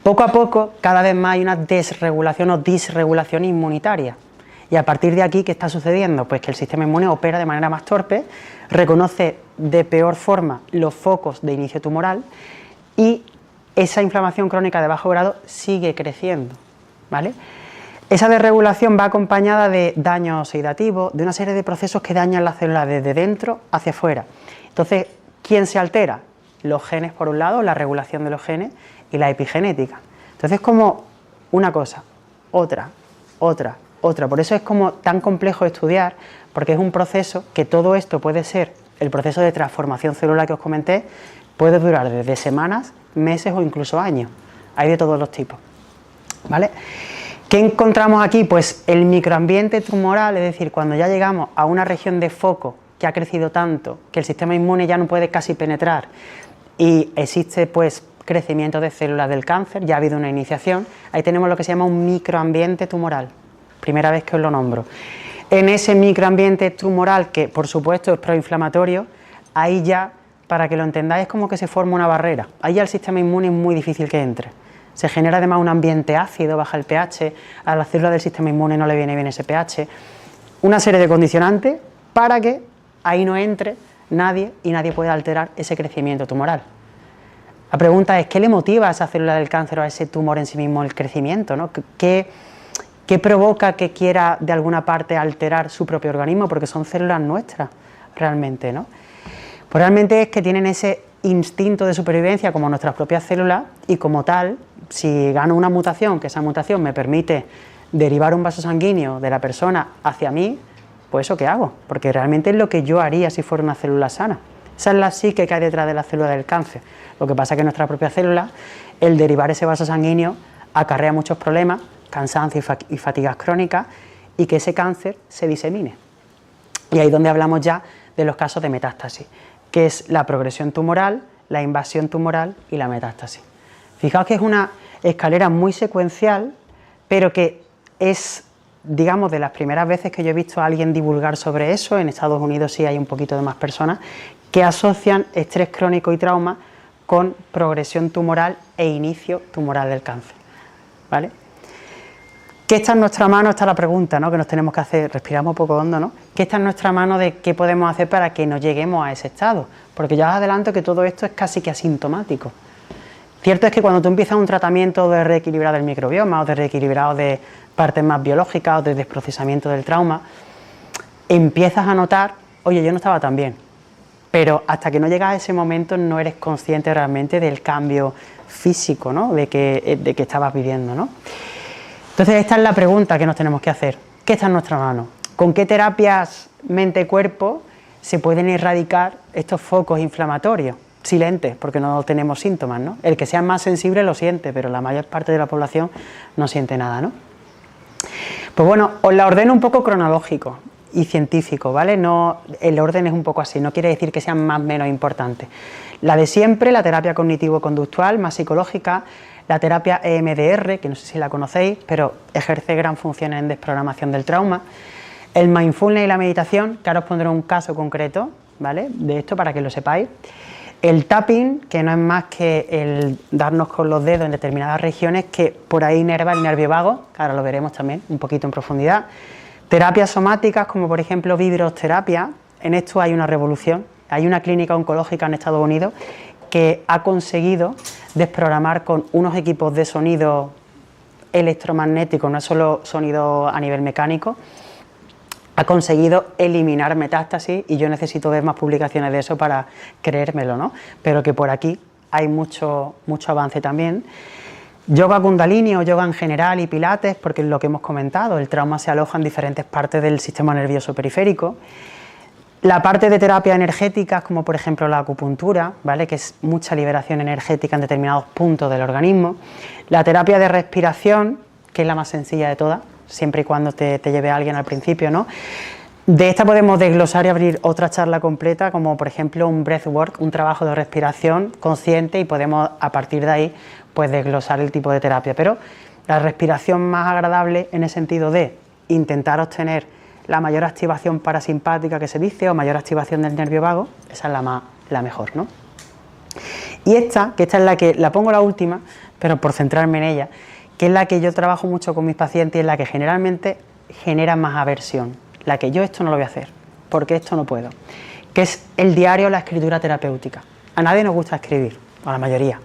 Poco a poco, cada vez más hay una desregulación o disregulación inmunitaria. Y a partir de aquí, ¿qué está sucediendo? Pues que el sistema inmune opera de manera más torpe, reconoce de peor forma los focos de inicio tumoral y esa inflamación crónica de bajo grado sigue creciendo, ¿vale? Esa desregulación va acompañada de daño oxidativo, de una serie de procesos que dañan las células desde dentro hacia afuera. Entonces, ¿quién se altera? Los genes por un lado, la regulación de los genes y la epigenética. Entonces es como una cosa, otra. Por eso es como tan complejo estudiar, porque es un proceso que todo esto puede ser, el proceso de transformación celular que os comenté, puede durar desde semanas, meses o incluso años. Hay de todos los tipos, ¿vale? ¿Qué encontramos aquí? Pues el microambiente tumoral, es decir, cuando ya llegamos a una región de foco que ha crecido tanto que el sistema inmune ya no puede casi penetrar y existe pues crecimiento de células del cáncer, ya ha habido una iniciación, ahí tenemos lo que se llama un microambiente tumoral, primera vez que os lo nombro. En ese microambiente tumoral, que por supuesto es proinflamatorio, ahí ya, para que lo entendáis, es como que se forma una barrera, ahí ya el sistema inmune es muy difícil que entre. Se genera además un ambiente ácido, baja el pH, a las células del sistema inmune no le viene bien ese pH, una serie de condicionantes para que ahí no entre nadie y nadie pueda alterar ese crecimiento tumoral. La pregunta es, ¿qué le motiva a esa célula del cáncer o a ese tumor en sí mismo el crecimiento, ¿no? ¿Qué provoca que quiera de alguna parte alterar su propio organismo? Porque son células nuestras realmente, ¿no? Pues realmente es que tienen ese instinto de supervivencia como nuestras propias células y como tal, si gano una mutación, que esa mutación me permite derivar un vaso sanguíneo de la persona hacia mí, pues ¿eso qué hago? Porque realmente es lo que yo haría si fuera una célula sana. Esa es la psique que hay detrás de la célula del cáncer. Lo que pasa es que nuestra propia célula, el derivar ese vaso sanguíneo acarrea muchos problemas, cansancio y fatigas crónicas, y que ese cáncer se disemine. Y ahí es donde hablamos ya de los casos de metástasis, que es la progresión tumoral, la invasión tumoral y la metástasis. Fijaos que es una escalera muy secuencial, pero que es, digamos, de las primeras veces que yo he visto a alguien divulgar sobre eso. En Estados Unidos sí hay un poquito de más personas que asocian estrés crónico y trauma con progresión tumoral e inicio tumoral del cáncer, ¿vale? ¿Qué está en nuestra mano? Está la pregunta, ¿no?, que nos tenemos que hacer. Respiramos un poco hondo, ¿no? ¿Qué está en nuestra mano de qué podemos hacer para que no lleguemos a ese estado? Porque ya os adelanto que todo esto es casi que asintomático. Cierto es que cuando tú empiezas un tratamiento de reequilibrado del microbioma o de reequilibrado de partes más biológicas o de desprocesamiento del trauma, empiezas a notar, oye, yo no estaba tan bien, pero hasta que no llegas a ese momento no eres consciente realmente del cambio físico, ¿no?, de que estabas viviendo, ¿no? Entonces esta es la pregunta que nos tenemos que hacer. ¿Qué está en nuestra mano? ¿Con qué terapias mente-cuerpo se pueden erradicar estos focos inflamatorios? Silentes, porque no tenemos síntomas, ¿no? El que sea más sensible lo siente, pero la mayor parte de la población no siente nada, ¿no? Pues bueno, os la ordeno un poco cronológico y científico, ¿vale? No, el orden es un poco así, no quiere decir que sean más o menos importantes. La de siempre, la terapia cognitivo-conductual, más psicológica, la terapia EMDR, que no sé si la conocéis, pero ejerce gran función en desprogramación del trauma. El mindfulness y la meditación, que ahora os pondré un caso concreto, ¿vale?, de esto para que lo sepáis. El tapping, que no es más que el darnos con los dedos en determinadas regiones, que por ahí inerva el nervio vago, que ahora lo veremos también un poquito en profundidad. Terapias somáticas, como por ejemplo vibroterapia, en esto hay una revolución. Hay una clínica oncológica en Estados Unidos que ha conseguido desprogramar con unos equipos de sonido electromagnético, no es solo sonido a nivel mecánico, ha conseguido eliminar metástasis, y yo necesito ver más publicaciones de eso para creérmelo, ¿no? Pero que por aquí hay mucho avance también. Yoga Kundalini o yoga en general y pilates, porque es lo que hemos comentado, el trauma se aloja en diferentes partes del sistema nervioso periférico. La parte de terapia energética, como por ejemplo la acupuntura, ¿vale?, que es mucha liberación energética en determinados puntos del organismo. La terapia de respiración, que es la más sencilla de todas, siempre y cuando te lleve a alguien al principio, ¿no? De esta podemos desglosar y abrir otra charla completa, como por ejemplo un breathwork, un trabajo de respiración consciente, y podemos a partir de ahí pues desglosar el tipo de terapia. Pero la respiración más agradable en el sentido de intentar obtener la mayor activación parasimpática que se dice, o mayor activación del nervio vago, esa es la mejor, ¿no? Y esta es la que la pongo la última, pero por centrarme en ella, que es la que yo trabajo mucho con mis pacientes y es la que generalmente genera más aversión, la que yo esto no lo voy a hacer, porque esto no puedo, que es el diario o la escritura terapéutica. A nadie nos gusta escribir, a la mayoría.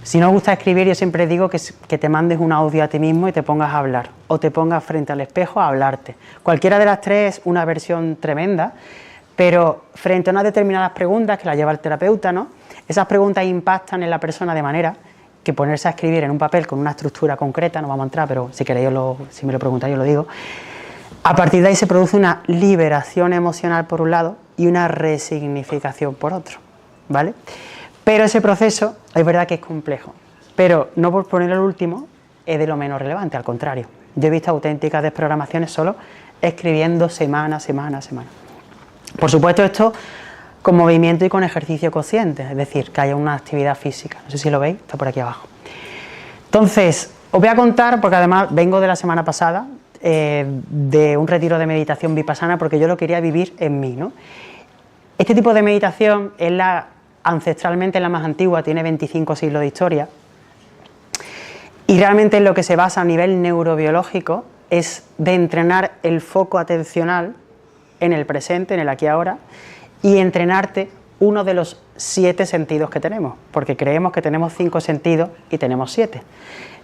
Si no os gusta escribir, yo siempre digo que te mandes un audio a ti mismo y te pongas a hablar, o te pongas frente al espejo a hablarte. Cualquiera de las tres es una versión tremenda, pero frente a unas determinadas preguntas que las lleva el terapeuta, ¿no?, esas preguntas impactan en la persona de manera que ponerse a escribir en un papel con una estructura concreta, no vamos a entrar, pero si queréis, si me lo preguntáis, yo lo digo. A partir de ahí se produce una liberación emocional por un lado y una resignificación por otro, ¿vale? Pero ese proceso es verdad que es complejo, pero no por poner el último es de lo menos relevante, al contrario. Yo he visto auténticas desprogramaciones solo escribiendo semana. Por supuesto, esto con movimiento y con ejercicio consciente, es decir, que haya una actividad física. No sé si lo veis, está por aquí abajo. Entonces, os voy a contar, porque además vengo de la semana pasada, de un retiro de meditación vipassana, porque yo lo quería vivir en mí, ¿no? Este tipo de meditación es ancestralmente la más antigua, tiene 25 siglos de historia, y realmente en lo que se basa a nivel neurobiológico es de entrenar el foco atencional en el presente, en el aquí y ahora, y entrenarte uno de los 7 sentidos que tenemos, porque creemos que tenemos 5 sentidos y tenemos 7.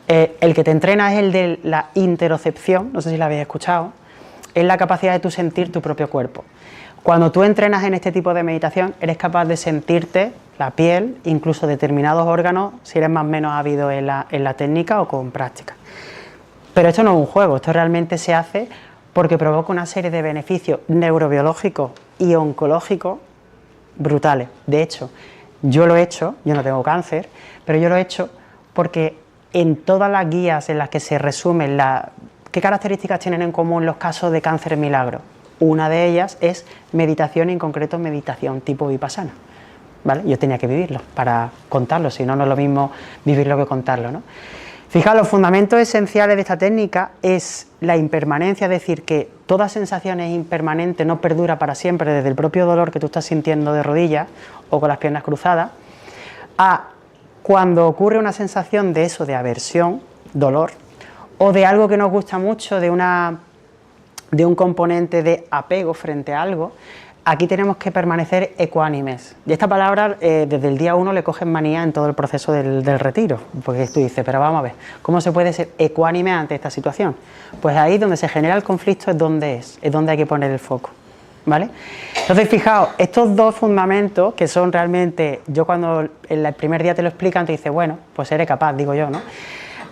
El que te entrena es el de la interocepción, no sé si lo habéis escuchado, es la capacidad de tú sentir tu propio cuerpo. Cuando tú entrenas en este tipo de meditación, eres capaz de sentirte la piel, incluso determinados órganos, si eres más o menos ávido en la técnica o con práctica. Pero esto no es un juego, esto realmente se hace porque provoca una serie de beneficios neurobiológicos y oncológicos brutales. De hecho, yo lo he hecho, yo no tengo cáncer, pero yo lo he hecho porque en todas las guías en las que se resumen qué características tienen en común los casos de cáncer milagro, una de ellas es meditación, y en concreto meditación tipo vipassana, ¿vale? Yo tenía que vivirlo para contarlo, si no, no es lo mismo vivirlo que contarlo, ¿no? Fijaos, los fundamentos esenciales de esta técnica es la impermanencia, es decir, que toda sensación es impermanente, no perdura para siempre, desde el propio dolor que tú estás sintiendo de rodillas o con las piernas cruzadas, a cuando ocurre una sensación de eso, de aversión, dolor, o de algo que nos gusta mucho, de un componente de apego frente a algo, aquí tenemos que permanecer ecuánimes. Y esta palabra, desde el día 1 le cogen manía en todo el proceso del retiro, porque tú dices, pero vamos a ver, ¿cómo se puede ser ecuánime ante esta situación? Pues ahí donde se genera el conflicto es donde hay que poner el foco, ¿vale? Entonces, fijaos, estos dos fundamentos que son realmente, yo cuando el primer día te lo explican, te dices, bueno, pues eres capaz, digo yo, ¿no?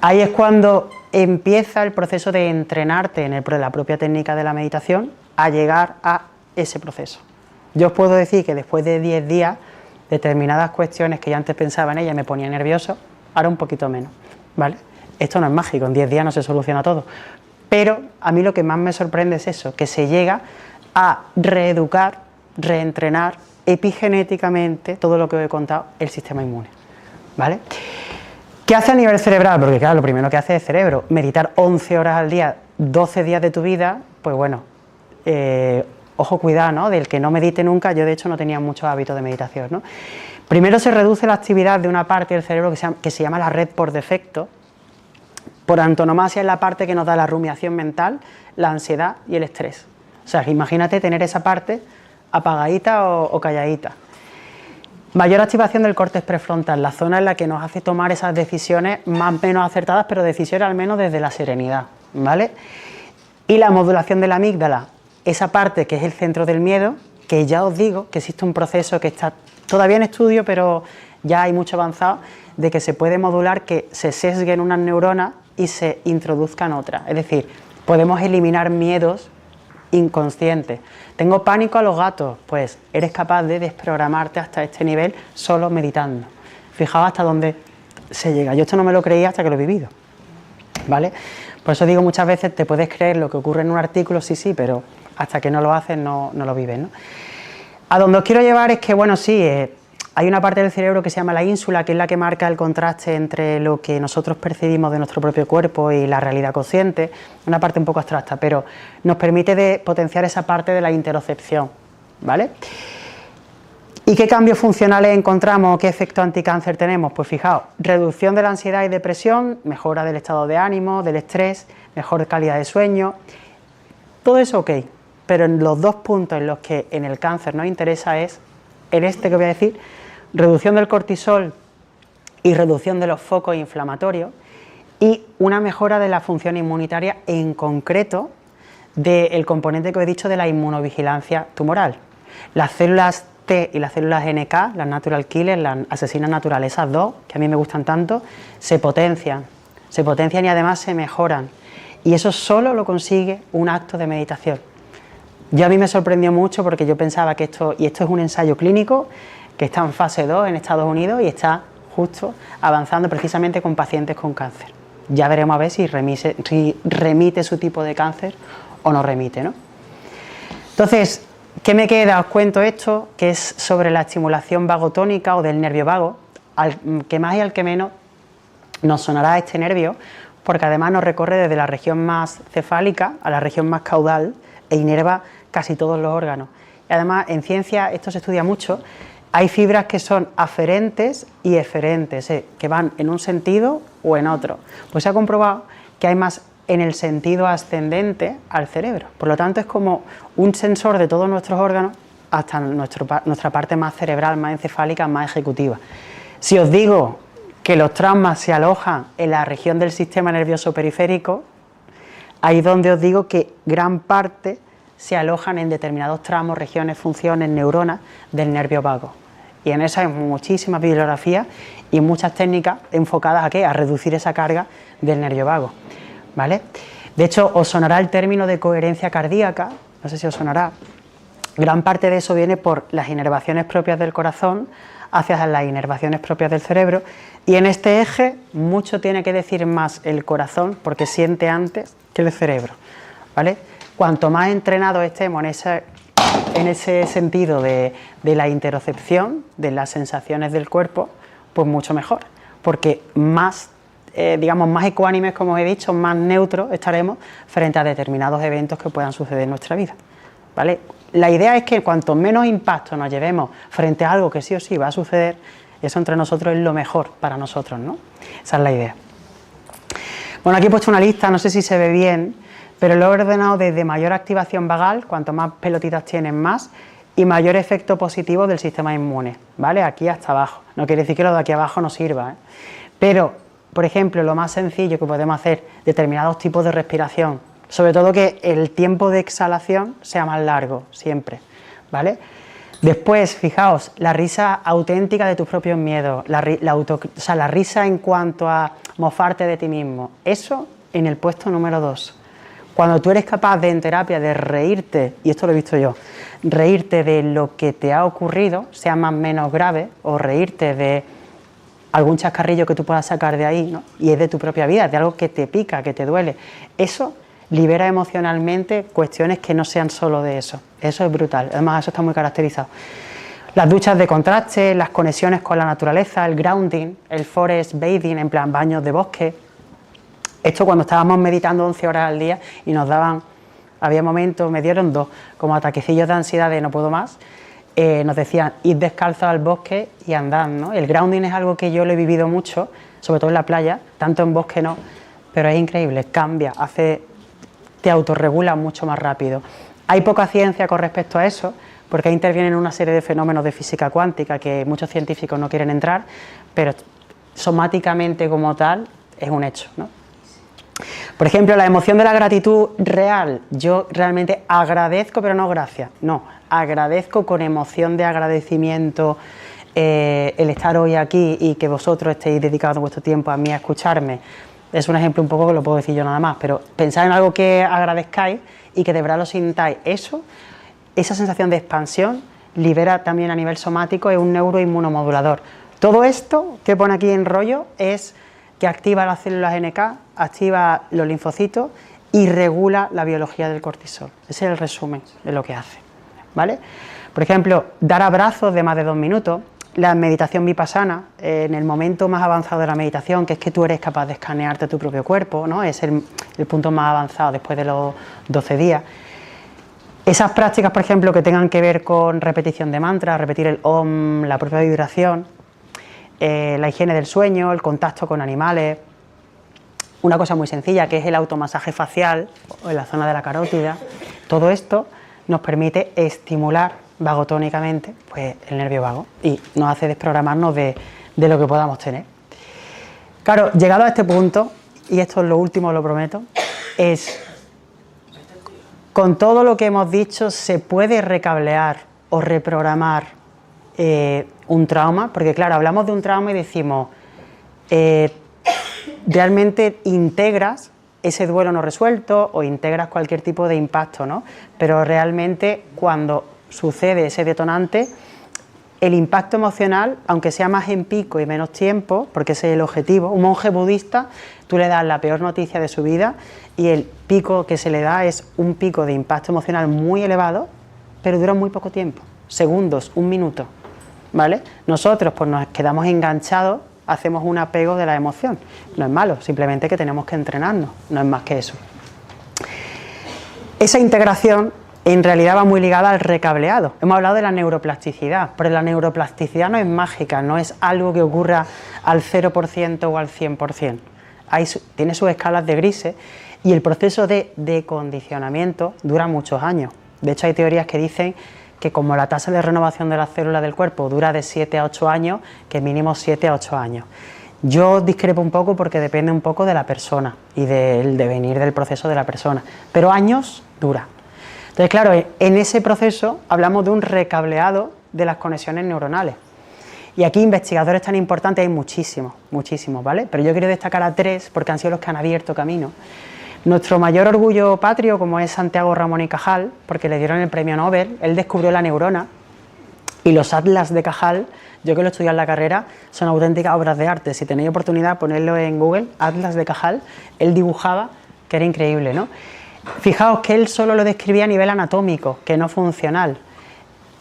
Ahí es cuando empieza el proceso de entrenarte en la propia técnica de la meditación a llegar a ese proceso. Yo os puedo decir que después de 10 días, determinadas cuestiones que yo antes pensaba en ellas me ponía nervioso, ahora un poquito menos, ¿vale? Esto no es mágico, en 10 días no se soluciona todo, pero a mí lo que más me sorprende es eso, que se llega a reeducar, reentrenar epigenéticamente todo lo que os he contado, el sistema inmune, ¿vale? ¿Qué hace a nivel cerebral? Porque claro, lo primero que hace es el cerebro. Meditar 11 horas al día, 12 días de tu vida, pues bueno, ojo, cuidado, ¿no? Del que no medite nunca. Yo de hecho no tenía muchos hábitos de meditación, ¿no? Primero se reduce la actividad de una parte del cerebro que se llama la red por defecto. Por antonomasia es la parte que nos da la rumiación mental, la ansiedad y el estrés. O sea, imagínate tener esa parte apagadita o calladita. Mayor activación del córtex prefrontal, la zona en la que nos hace tomar esas decisiones más o menos acertadas, pero decisiones al menos desde la serenidad, ¿vale? Y la modulación de la amígdala, esa parte que es el centro del miedo, que ya os digo que existe un proceso que está todavía en estudio, pero ya hay mucho avanzado, de que se puede modular, que se sesguen unas neuronas y se introduzcan otras. Es decir, podemos eliminar miedos inconscientes. Tengo pánico a los gatos, pues eres capaz de desprogramarte hasta este nivel solo meditando. Fijaos hasta dónde se llega. Yo esto no me lo creía hasta que lo he vivido, ¿vale? Por eso digo, muchas veces te puedes creer lo que ocurre en un artículo, sí, pero hasta que no lo haces no lo vives, ¿no? A donde os quiero llevar es que, bueno, sí, hay una parte del cerebro que se llama la ínsula, que es la que marca el contraste entre lo que nosotros percibimos de nuestro propio cuerpo y la realidad consciente, una parte un poco abstracta, pero nos permite potenciar esa parte de la interocepción, ¿vale? ¿Y qué cambios funcionales encontramos? ¿Qué efecto anticáncer tenemos? Pues fijaos, reducción de la ansiedad y depresión, mejora del estado de ánimo, del estrés, mejor calidad de sueño, todo eso ok, pero en los dos puntos en los que en el cáncer nos interesa es, en este que voy a decir, reducción del cortisol y reducción de los focos inflamatorios y una mejora de la función inmunitaria, en concreto del componente que os he dicho de la inmunovigilancia tumoral. Las células T y las células NK, las natural killers, las asesinas naturales, esas dos, que a mí me gustan tanto, se potencian y además se mejoran. Y eso solo lo consigue un acto de meditación. Yo a mí me sorprendió mucho porque yo pensaba que esto es un ensayo clínico que está en fase 2 en Estados Unidos y está justo avanzando precisamente con pacientes con cáncer. Ya veremos a ver si remite su tipo de cáncer o no remite, ¿no? Entonces, ¿qué me queda? Os cuento esto, que es sobre la estimulación vagotónica o del nervio vago, al que más y al que menos nos sonará este nervio, porque además nos recorre desde la región más cefálica a la región más caudal e inerva casi todos los órganos. Y además, en ciencia, esto se estudia mucho, hay fibras que son aferentes y eferentes, que van en un sentido o en otro. Pues se ha comprobado que hay más en el sentido ascendente al cerebro. Por lo tanto, es como un sensor de todos nuestros órganos hasta nuestra parte más cerebral, más encefálica, más ejecutiva. Si os digo que los traumas se alojan en la región del sistema nervioso periférico, ahí es donde os digo que gran parte se alojan en determinados tramos, regiones, funciones, neuronas del nervio vago. Y en esa hay muchísimas bibliografías y muchas técnicas enfocadas ¿a qué? A reducir esa carga del nervio vago, ¿vale? De hecho, os sonará el término de coherencia cardíaca, no sé si os sonará. Gran parte de eso viene por las inervaciones propias del corazón hacia las inervaciones propias del cerebro, y en este eje mucho tiene que decir más el corazón porque siente antes que el cerebro, ¿vale? Cuanto más entrenados estemos en ese sentido de la interocepción, de las sensaciones del cuerpo, pues mucho mejor, porque más, digamos, más ecuánimes, como os he dicho, más neutros estaremos frente a determinados eventos que puedan suceder en nuestra vida, ¿vale? La idea es que cuanto menos impacto nos llevemos frente a algo que sí o sí va a suceder, eso entre nosotros es lo mejor para nosotros, ¿no? Esa es la idea. Bueno, aquí he puesto una lista, no sé si se ve bien, pero lo he ordenado desde mayor activación vagal, cuanto más pelotitas tienen más, y mayor efecto positivo del sistema inmune, ¿vale? Aquí hasta abajo. No quiere decir que lo de aquí abajo no sirva, ¿eh? Pero, por ejemplo, lo más sencillo que podemos hacer, determinados tipos de respiración, sobre todo que el tiempo de exhalación sea más largo, siempre, ¿vale? Después, fijaos, la risa auténtica de tus propios miedos, la risa en cuanto a mofarte de ti mismo, eso en el puesto número 2. Cuando tú eres capaz de, en terapia, de reírte, y esto lo he visto yo, reírte de lo que te ha ocurrido, sea más o menos grave, o reírte de algún chascarrillo que tú puedas sacar de ahí, ¿no? Y es de tu propia vida, de algo que te pica, que te duele, eso libera emocionalmente cuestiones que no sean solo de eso. Eso es brutal, además eso está muy caracterizado. Las duchas de contraste, las conexiones con la naturaleza, el grounding, el forest bathing, en plan baños de bosque. Esto cuando estábamos meditando 11 horas al día y nos daban Había momentos, me dieron 2, como ataquecillos de ansiedad de no puedo más. Nos decían, id descalzos al bosque y andad, ¿no? El grounding es algo que yo lo he vivido mucho, sobre todo en la playa, tanto en bosque no, pero es increíble, cambia, te autorregula mucho más rápido. Hay poca ciencia con respecto a eso, porque ahí intervienen una serie de fenómenos de física cuántica que muchos científicos no quieren entrar, pero somáticamente como tal es un hecho, ¿no? Por ejemplo, la emoción de la gratitud real, yo realmente agradezco, pero no gracias, no, agradezco con emoción de agradecimiento el estar hoy aquí y que vosotros estéis dedicando vuestro tiempo a mí a escucharme. Es un ejemplo un poco que lo puedo decir yo nada más, pero pensad en algo que agradezcáis y que de verdad lo sintáis. Eso, esa sensación de expansión, libera también a nivel somático, es un neuroinmunomodulador. Todo esto que pone aquí en rollo es que activa las células NK, activa los linfocitos y regula la biología del cortisol. Ese es el resumen de lo que hace, ¿vale? Por ejemplo, dar abrazos de más de 2 minutos, la meditación vipassana, en el momento más avanzado de la meditación, que es que tú eres capaz de escanearte tu propio cuerpo, ¿no? Es el punto más avanzado después de los 12 días. Esas prácticas, por ejemplo, que tengan que ver con repetición de mantras, repetir el OM, la propia vibración, la higiene del sueño, el contacto con animales, una cosa muy sencilla que es el automasaje facial en la zona de la carótida, todo esto nos permite estimular vagotónicamente pues, el nervio vago y nos hace desprogramarnos de lo que podamos tener. Claro, llegado a este punto, y esto es lo último, lo prometo, es con todo lo que hemos dicho se puede recablear o reprogramar un trauma, porque claro, hablamos de un trauma y decimos, realmente integras ese duelo no resuelto o integras cualquier tipo de impacto, ¿no? Pero realmente cuando sucede ese detonante, el impacto emocional, aunque sea más en pico y menos tiempo, porque ese es el objetivo, un monje budista, tú le das la peor noticia de su vida y el pico que se le da es un pico de impacto emocional muy elevado, pero dura muy poco tiempo, segundos, 1 minuto, ¿vale? Nosotros pues nos quedamos enganchados, hacemos un apego de la emoción, no es malo, simplemente que tenemos que entrenarnos, no es más que eso. Esa integración en realidad va muy ligada al recableado. Hemos hablado de la neuroplasticidad, pero la neuroplasticidad no es mágica, no es algo que ocurra al 0% o al 100%. Tiene sus escalas de grises y el proceso de decondicionamiento dura muchos años. De hecho, hay teorías que dicen que como la tasa de renovación de las células del cuerpo dura de 7 a 8 años, que mínimo 7 a 8 años. Yo discrepo un poco porque depende un poco de la persona y del devenir del proceso de la persona, pero años dura. Entonces, claro, en ese proceso hablamos de un recableado de las conexiones neuronales. Y aquí investigadores tan importantes hay muchísimos, ¿vale? Pero yo quiero destacar a 3 porque han sido los que han abierto camino. Nuestro mayor orgullo patrio, como es Santiago Ramón y Cajal, porque le dieron el premio Nobel, él descubrió la neurona y los atlas de Cajal, yo que lo estudié en la carrera, son auténticas obras de arte. Si tenéis oportunidad, ponerlo en Google, atlas de Cajal, él dibujaba, que era increíble, ¿no? Fijaos que él solo lo describía a nivel anatómico, que no funcional.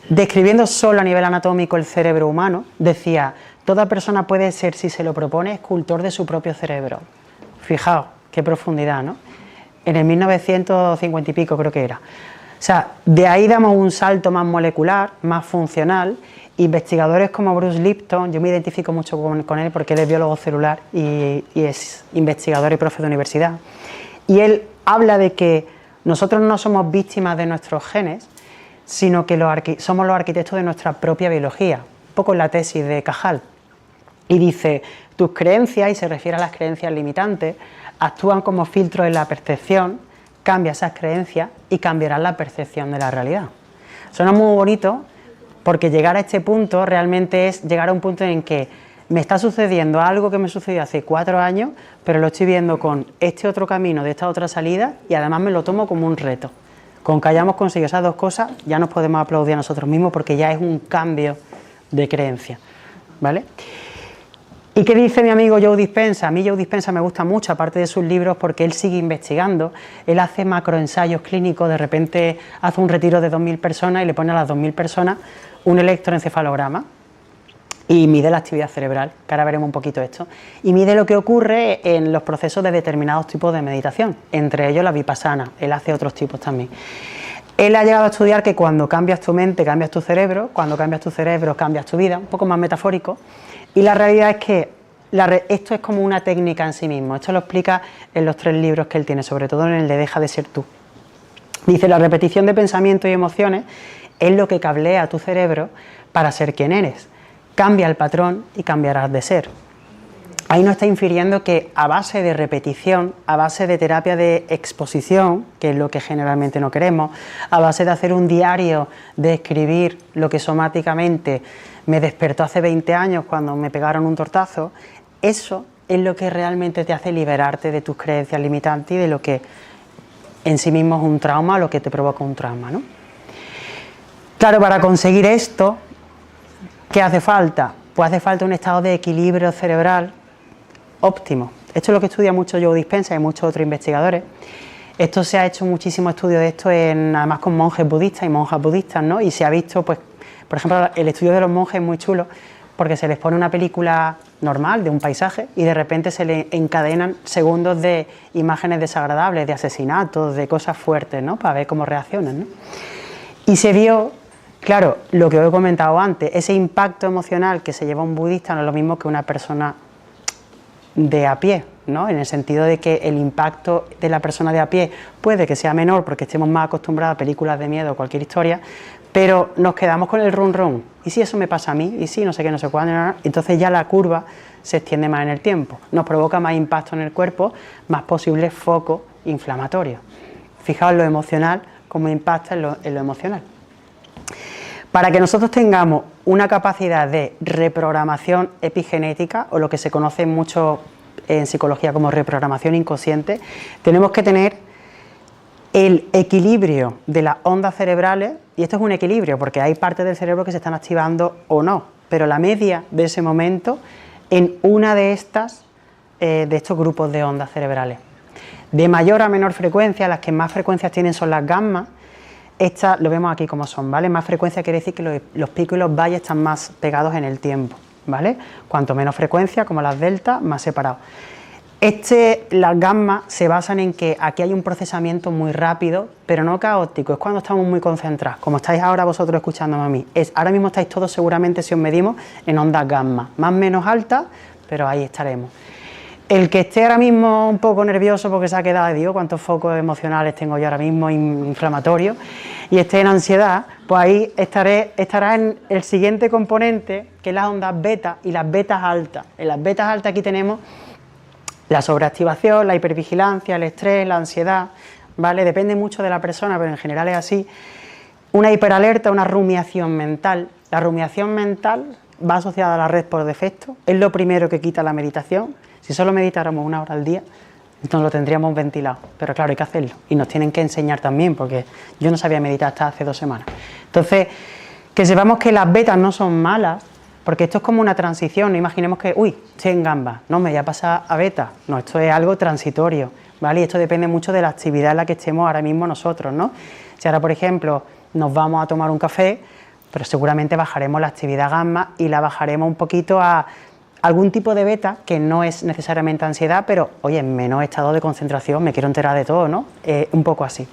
Describiendo solo a nivel anatómico el cerebro humano, decía, toda persona puede ser, si se lo propone, escultor de su propio cerebro. Fijaos, qué profundidad, ¿no? En el 1950 y pico creo que era. O sea, de ahí damos un salto más molecular, más funcional. Investigadores como Bruce Lipton, yo me identifico mucho con él porque él es biólogo celular y es investigador y profe de universidad. Y él habla de que nosotros no somos víctimas de nuestros genes, sino que somos los arquitectos de nuestra propia biología, un poco en la tesis de Cajal. Y dice, tus creencias, y se refiere a las creencias limitantes, actúan como filtros en la percepción, cambia esas creencias y cambiarán la percepción de la realidad. Suena muy bonito porque llegar a este punto realmente es llegar a un punto en que me está sucediendo algo que me sucedió hace 4 años, pero lo estoy viendo con este otro camino, de esta otra salida, y además me lo tomo como un reto. Con que hayamos conseguido esas 2 cosas, ya nos podemos aplaudir a nosotros mismos porque ya es un cambio de creencia, ¿vale? ¿Y qué dice mi amigo Joe Dispenza? A mí Joe Dispenza me gusta mucho, aparte de sus libros, porque él sigue investigando, él hace macroensayos clínicos, de repente hace un retiro de 2000 personas y le pone a las 2000 personas un electroencefalograma y mide la actividad cerebral, que ahora veremos un poquito esto, y mide lo que ocurre en los procesos de determinados tipos de meditación, entre ellos la vipassana. Él hace otros tipos también. Él ha llegado a estudiar que cuando cambias tu mente, cambias tu cerebro, cuando cambias tu cerebro, cambias tu vida, un poco más metafórico, y la realidad es que esto es como una técnica en sí mismo. Esto lo explica en los 3 libros que él tiene, sobre todo en el de Deja de ser tú. Dice, la repetición de pensamientos y emociones es lo que cablea a tu cerebro para ser quien eres. Cambia el patrón y cambiarás de ser. Ahí nos está infiriendo que a base de repetición, a base de terapia de exposición, que es lo que generalmente no queremos, a base de hacer un diario, de escribir lo que somáticamente me despertó hace 20 años cuando me pegaron un tortazo, eso es lo que realmente te hace liberarte de tus creencias limitantes y de lo que en sí mismo es un trauma, lo que te provoca un trauma, ¿no? Claro, para conseguir esto, ¿qué hace falta? Pues hace falta un estado de equilibrio cerebral óptimo. Esto es lo que estudia mucho Joe Dispenza y muchos otros investigadores. Esto se ha hecho muchísimo estudio de esto, además con monjes budistas y monjas budistas, ¿no? Y se ha visto, pues, por ejemplo, el estudio de los monjes es muy chulo porque se les pone una película normal de un paisaje y de repente se le encadenan segundos de imágenes desagradables, de asesinatos, de cosas fuertes, ¿no? Para ver cómo reaccionan, ¿no? Y se vio, claro, lo que os he comentado antes, ese impacto emocional que se lleva un budista no es lo mismo que una persona de a pie, ¿no? En el sentido de que el impacto de la persona de a pie puede que sea menor porque estemos más acostumbrados a películas de miedo o cualquier historia, pero nos quedamos con el run run. ¿Y si eso me pasa a mí? ¿Y si no sé qué, no sé cuándo? Entonces ya la curva se extiende más en el tiempo, nos provoca más impacto en el cuerpo, más posibles focos inflamatorios. Fijaos lo emocional, cómo impacta en lo emocional. Para que nosotros tengamos una capacidad de reprogramación epigenética, o lo que se conoce mucho en psicología como reprogramación inconsciente, tenemos que tener el equilibrio de las ondas cerebrales, y esto es un equilibrio porque hay partes del cerebro que se están activando o no, pero la media de ese momento en una de estos grupos de ondas cerebrales. De mayor a menor frecuencia, las que más frecuencias tienen son las gamma. Estas lo vemos aquí como son, ¿vale? Más frecuencia quiere decir que los picos y los valles están más pegados en el tiempo, ¿vale? Cuanto menos frecuencia, como las delta, más separados. Las gamma se basan en que aquí hay un procesamiento muy rápido, pero no caótico, es cuando estamos muy concentrados, como estáis ahora vosotros escuchándome a mí. Ahora mismo estáis todos seguramente, si os medimos, en ondas gamma, más o menos altas, pero ahí estaremos. El que esté ahora mismo un poco nervioso porque se ha quedado, digo, cuántos focos emocionales tengo yo ahora mismo inflamatorios, y esté en ansiedad, pues ahí estará en el siguiente componente, que es las ondas beta y las betas altas. En las betas altas aquí tenemos la sobreactivación, la hipervigilancia, el estrés, la ansiedad, ¿vale? Depende mucho de la persona, pero en general es así. Una hiperalerta, una rumiación mental. La rumiación mental va asociada a la red por defecto, es lo primero que quita la meditación. Si solo meditáramos 1 hora al día, entonces lo tendríamos ventilado, pero claro, hay que hacerlo, y nos tienen que enseñar también, porque yo no sabía meditar hasta hace 2 semanas. Entonces, que sepamos que las betas no son malas, porque esto es como una transición, no imaginemos que, uy, estoy en gamba, no, me voy a pasar a beta, no, esto es algo transitorio, ¿vale? Y esto depende mucho de la actividad en la que estemos ahora mismo nosotros, ¿no? Si ahora, por ejemplo, nos vamos a tomar un café, pero seguramente bajaremos la actividad gamma y la bajaremos un poquito a algún tipo de beta, que no es necesariamente ansiedad, pero, oye, en menos estado de concentración, me quiero enterar de todo, ¿no? Un poco así.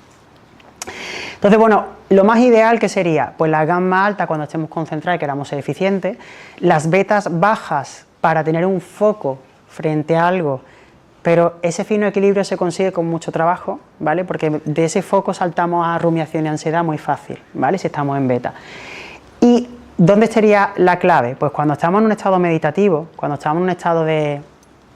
Entonces, bueno, lo más ideal que sería, pues la gamma alta cuando estemos concentrados y queramos ser eficientes, las betas bajas para tener un foco frente a algo, pero ese fino equilibrio se consigue con mucho trabajo, ¿vale? Porque de ese foco saltamos a rumiación y ansiedad muy fácil, ¿vale? Si estamos en beta. ¿Y dónde estaría la clave? Pues cuando estamos en un estado meditativo, cuando estamos en un estado en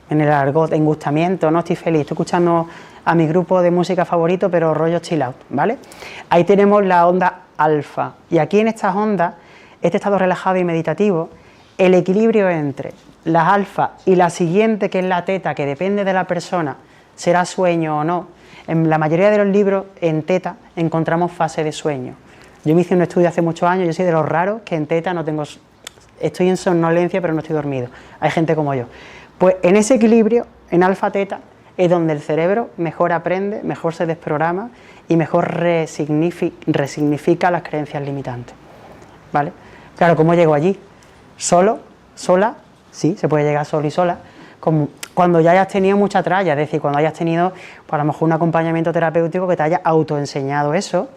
el argot, de engustamiento, no estoy feliz, estoy escuchando a mi grupo de música favorito, pero rollo chill out, ¿vale? Ahí tenemos la onda alfa, y aquí en estas ondas, este estado relajado y meditativo, el equilibrio entre las alfa y la siguiente, que es la teta, que depende de la persona, será sueño o no. En la mayoría de los libros, en teta, encontramos fase de sueño. Yo me hice un estudio hace muchos años, yo soy de los raros que en teta no tengo, estoy en somnolencia pero no estoy dormido, hay gente como yo. Pues en ese equilibrio, en alfa teta, es donde el cerebro mejor aprende, mejor se desprograma y mejor resignifica las creencias limitantes, ¿vale? Claro, ¿cómo llego allí? Solo, sola, sí, se puede llegar sola y sola, como cuando ya hayas tenido mucha tralla, es decir, cuando hayas tenido, pues, a lo mejor un acompañamiento terapéutico que te haya autoenseñado eso,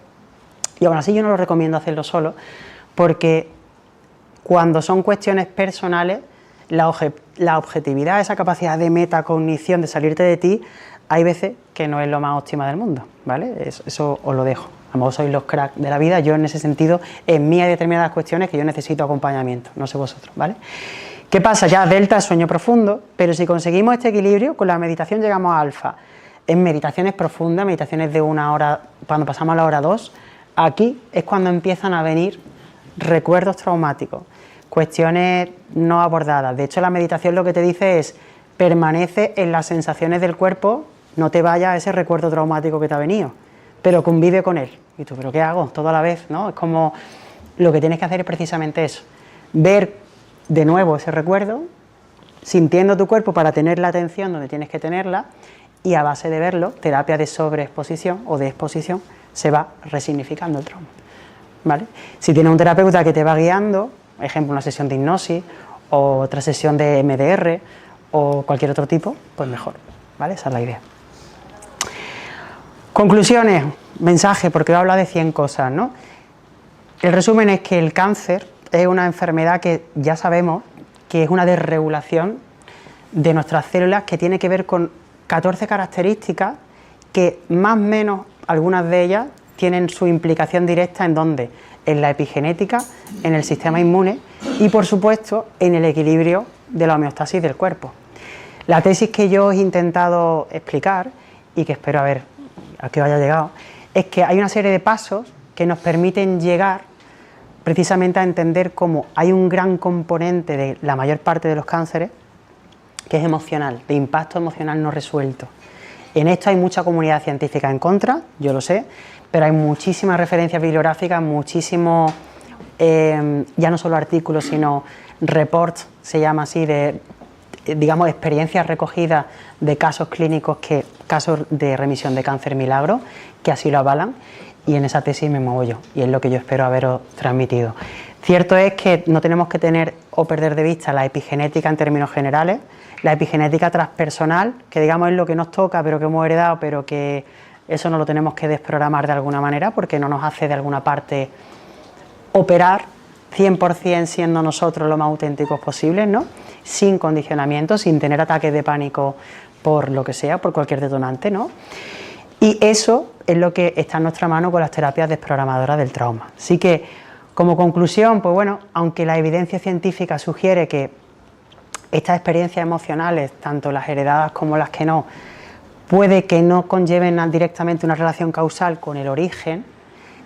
y aún así yo no lo recomiendo hacerlo solo, porque cuando son cuestiones personales, la objetividad, esa capacidad de metacognición, de salirte de ti, hay veces que no es lo más óptima del mundo, ¿vale? Eso os lo dejo. A lo mejor sois los cracks de la vida, yo en ese sentido, en mí hay determinadas cuestiones que yo necesito acompañamiento, no sé vosotros, ¿vale? ¿Qué pasa? Ya delta es sueño profundo, pero si conseguimos este equilibrio, con la meditación llegamos a alfa. En meditaciones profundas, meditaciones de 1 hora, cuando pasamos a la hora 2, aquí es cuando empiezan a venir recuerdos traumáticos, cuestiones no abordadas. De hecho, la meditación lo que te dice es, permanece en las sensaciones del cuerpo, no te vayas a ese recuerdo traumático que te ha venido, pero convive con él. Y tú, ¿pero qué hago? Todo a la vez, ¿no? Es como, lo que tienes que hacer es precisamente eso, ver de nuevo ese recuerdo, sintiendo tu cuerpo para tener la atención donde tienes que tenerla, y a base de verlo, terapia de sobreexposición o de exposición, se va resignificando el trauma, ¿vale? Si tienes un terapeuta que te va guiando, por ejemplo, una sesión de hipnosis o otra sesión de MDR o cualquier otro tipo, pues mejor, ¿vale? Esa es la idea. Conclusiones, mensaje, porque he hablado de 100 cosas, ¿no? El resumen es que el cáncer es una enfermedad que ya sabemos que es una desregulación de nuestras células que tiene que ver con 14 características que más o menos algunas de ellas tienen su implicación directa en ¿dónde? En la epigenética, en el sistema inmune y por supuesto en el equilibrio de la homeostasis del cuerpo. La tesis que yo os he intentado explicar y que espero a que os haya llegado es que hay una serie de pasos que nos permiten llegar precisamente a entender cómo hay un gran componente de la mayor parte de los cánceres que es emocional, de impacto emocional no resuelto. En esto hay mucha comunidad científica en contra, yo lo sé, pero hay muchísimas referencias bibliográficas, muchísimos, ya no solo artículos, sino reports, se llama así, de, digamos, experiencias recogidas de casos clínicos, casos de remisión de cáncer milagro, que así lo avalan, y en esa tesis me muevo yo, y es lo que yo espero haberos transmitido. Cierto es que no tenemos que tener o perder de vista la epigenética en términos generales, la epigenética transpersonal, que digamos es lo que nos toca, pero que hemos heredado, pero que eso no lo tenemos que desprogramar de alguna manera, porque no nos hace de alguna parte operar 100% siendo nosotros lo más auténticos posibles, ¿no? Sin condicionamiento, sin tener ataques de pánico por lo que sea, por cualquier detonante, ¿no? Y eso es lo que está en nuestra mano con las terapias desprogramadoras del trauma. Así que, como conclusión, pues bueno, aunque la evidencia científica sugiere que estas experiencias emocionales, tanto las heredadas como las que no, puede que no conlleven directamente una relación causal con el origen,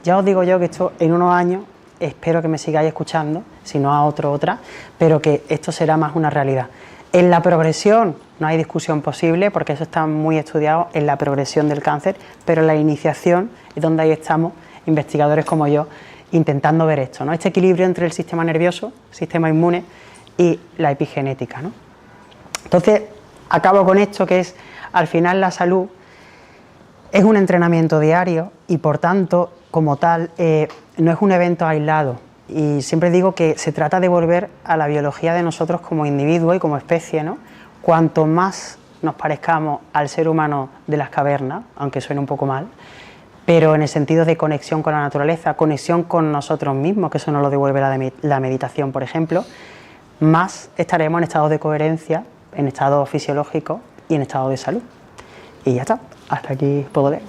ya os digo yo que esto en unos años, espero que me sigáis escuchando, si no a otra, pero que esto será más una realidad. En la progresión no hay discusión posible, porque eso está muy estudiado en la progresión del cáncer, pero en la iniciación es donde ahí estamos, investigadores como yo, intentando ver esto, ¿no? Este equilibrio entre el sistema nervioso, sistema inmune y la epigenética, ¿no? Entonces, acabo con esto, que es, al final la salud es un entrenamiento diario y por tanto, como tal, no es un evento aislado. Y siempre digo que se trata de volver a la biología de nosotros como individuo y como especie, ¿no? Cuanto más nos parezcamos al ser humano de las cavernas, aunque suene un poco mal, pero en el sentido de conexión con la naturaleza, conexión con nosotros mismos, que eso nos lo devuelve la meditación, por ejemplo, más estaremos en estado de coherencia, en estado fisiológico y en estado de salud. Y ya está, hasta aquí puedo leer.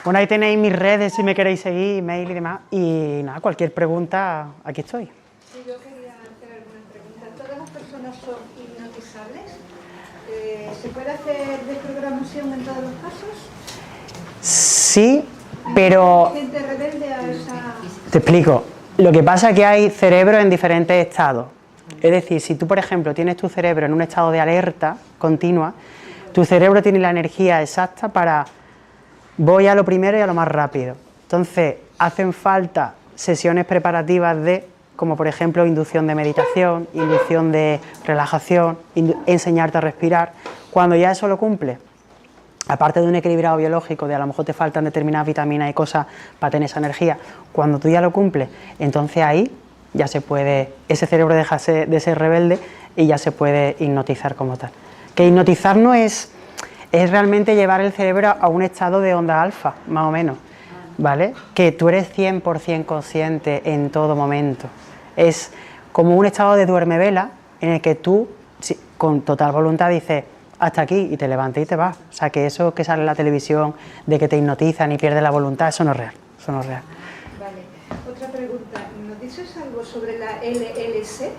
Bueno, ahí tenéis mis redes si me queréis seguir, email y demás. Y nada, cualquier pregunta, aquí estoy. Sí, yo quería hacer alguna pregunta. ¿Todas las personas son hipnotizables? ¿Se puede hacer desprogramación en todos los casos? Sí, pero... ¿Hay gente rebelde a esa...? Te explico. Lo que pasa es que hay cerebros en diferentes estados. Es decir, si tú, por ejemplo, tienes tu cerebro en un estado de alerta continua, tu cerebro tiene la energía exacta para... voy a lo primero y a lo más rápido. Entonces, hacen falta sesiones preparativas de como por ejemplo inducción de meditación, inducción de relajación, enseñarte a respirar. Cuando ya eso lo cumple, aparte de un equilibrado biológico, de a lo mejor te faltan determinadas vitaminas y cosas para tener esa energía, cuando tú ya lo cumples, entonces ahí ya se puede, ese cerebro deja de ser rebelde y ya se puede hipnotizar como tal. Que hipnotizar no es realmente llevar el cerebro a un estado de onda alfa, más o menos, ¿vale? Que tú eres 100% consciente en todo momento. Es como un estado de duermevela en el que tú, con total voluntad, dices hasta aquí y te levantas y te vas. O sea, que eso que sale en la televisión de que te hipnotizan y pierdes la voluntad, eso no es real. Eso no es real. Vale. Otra pregunta. ¿Nos dices algo sobre la LLC?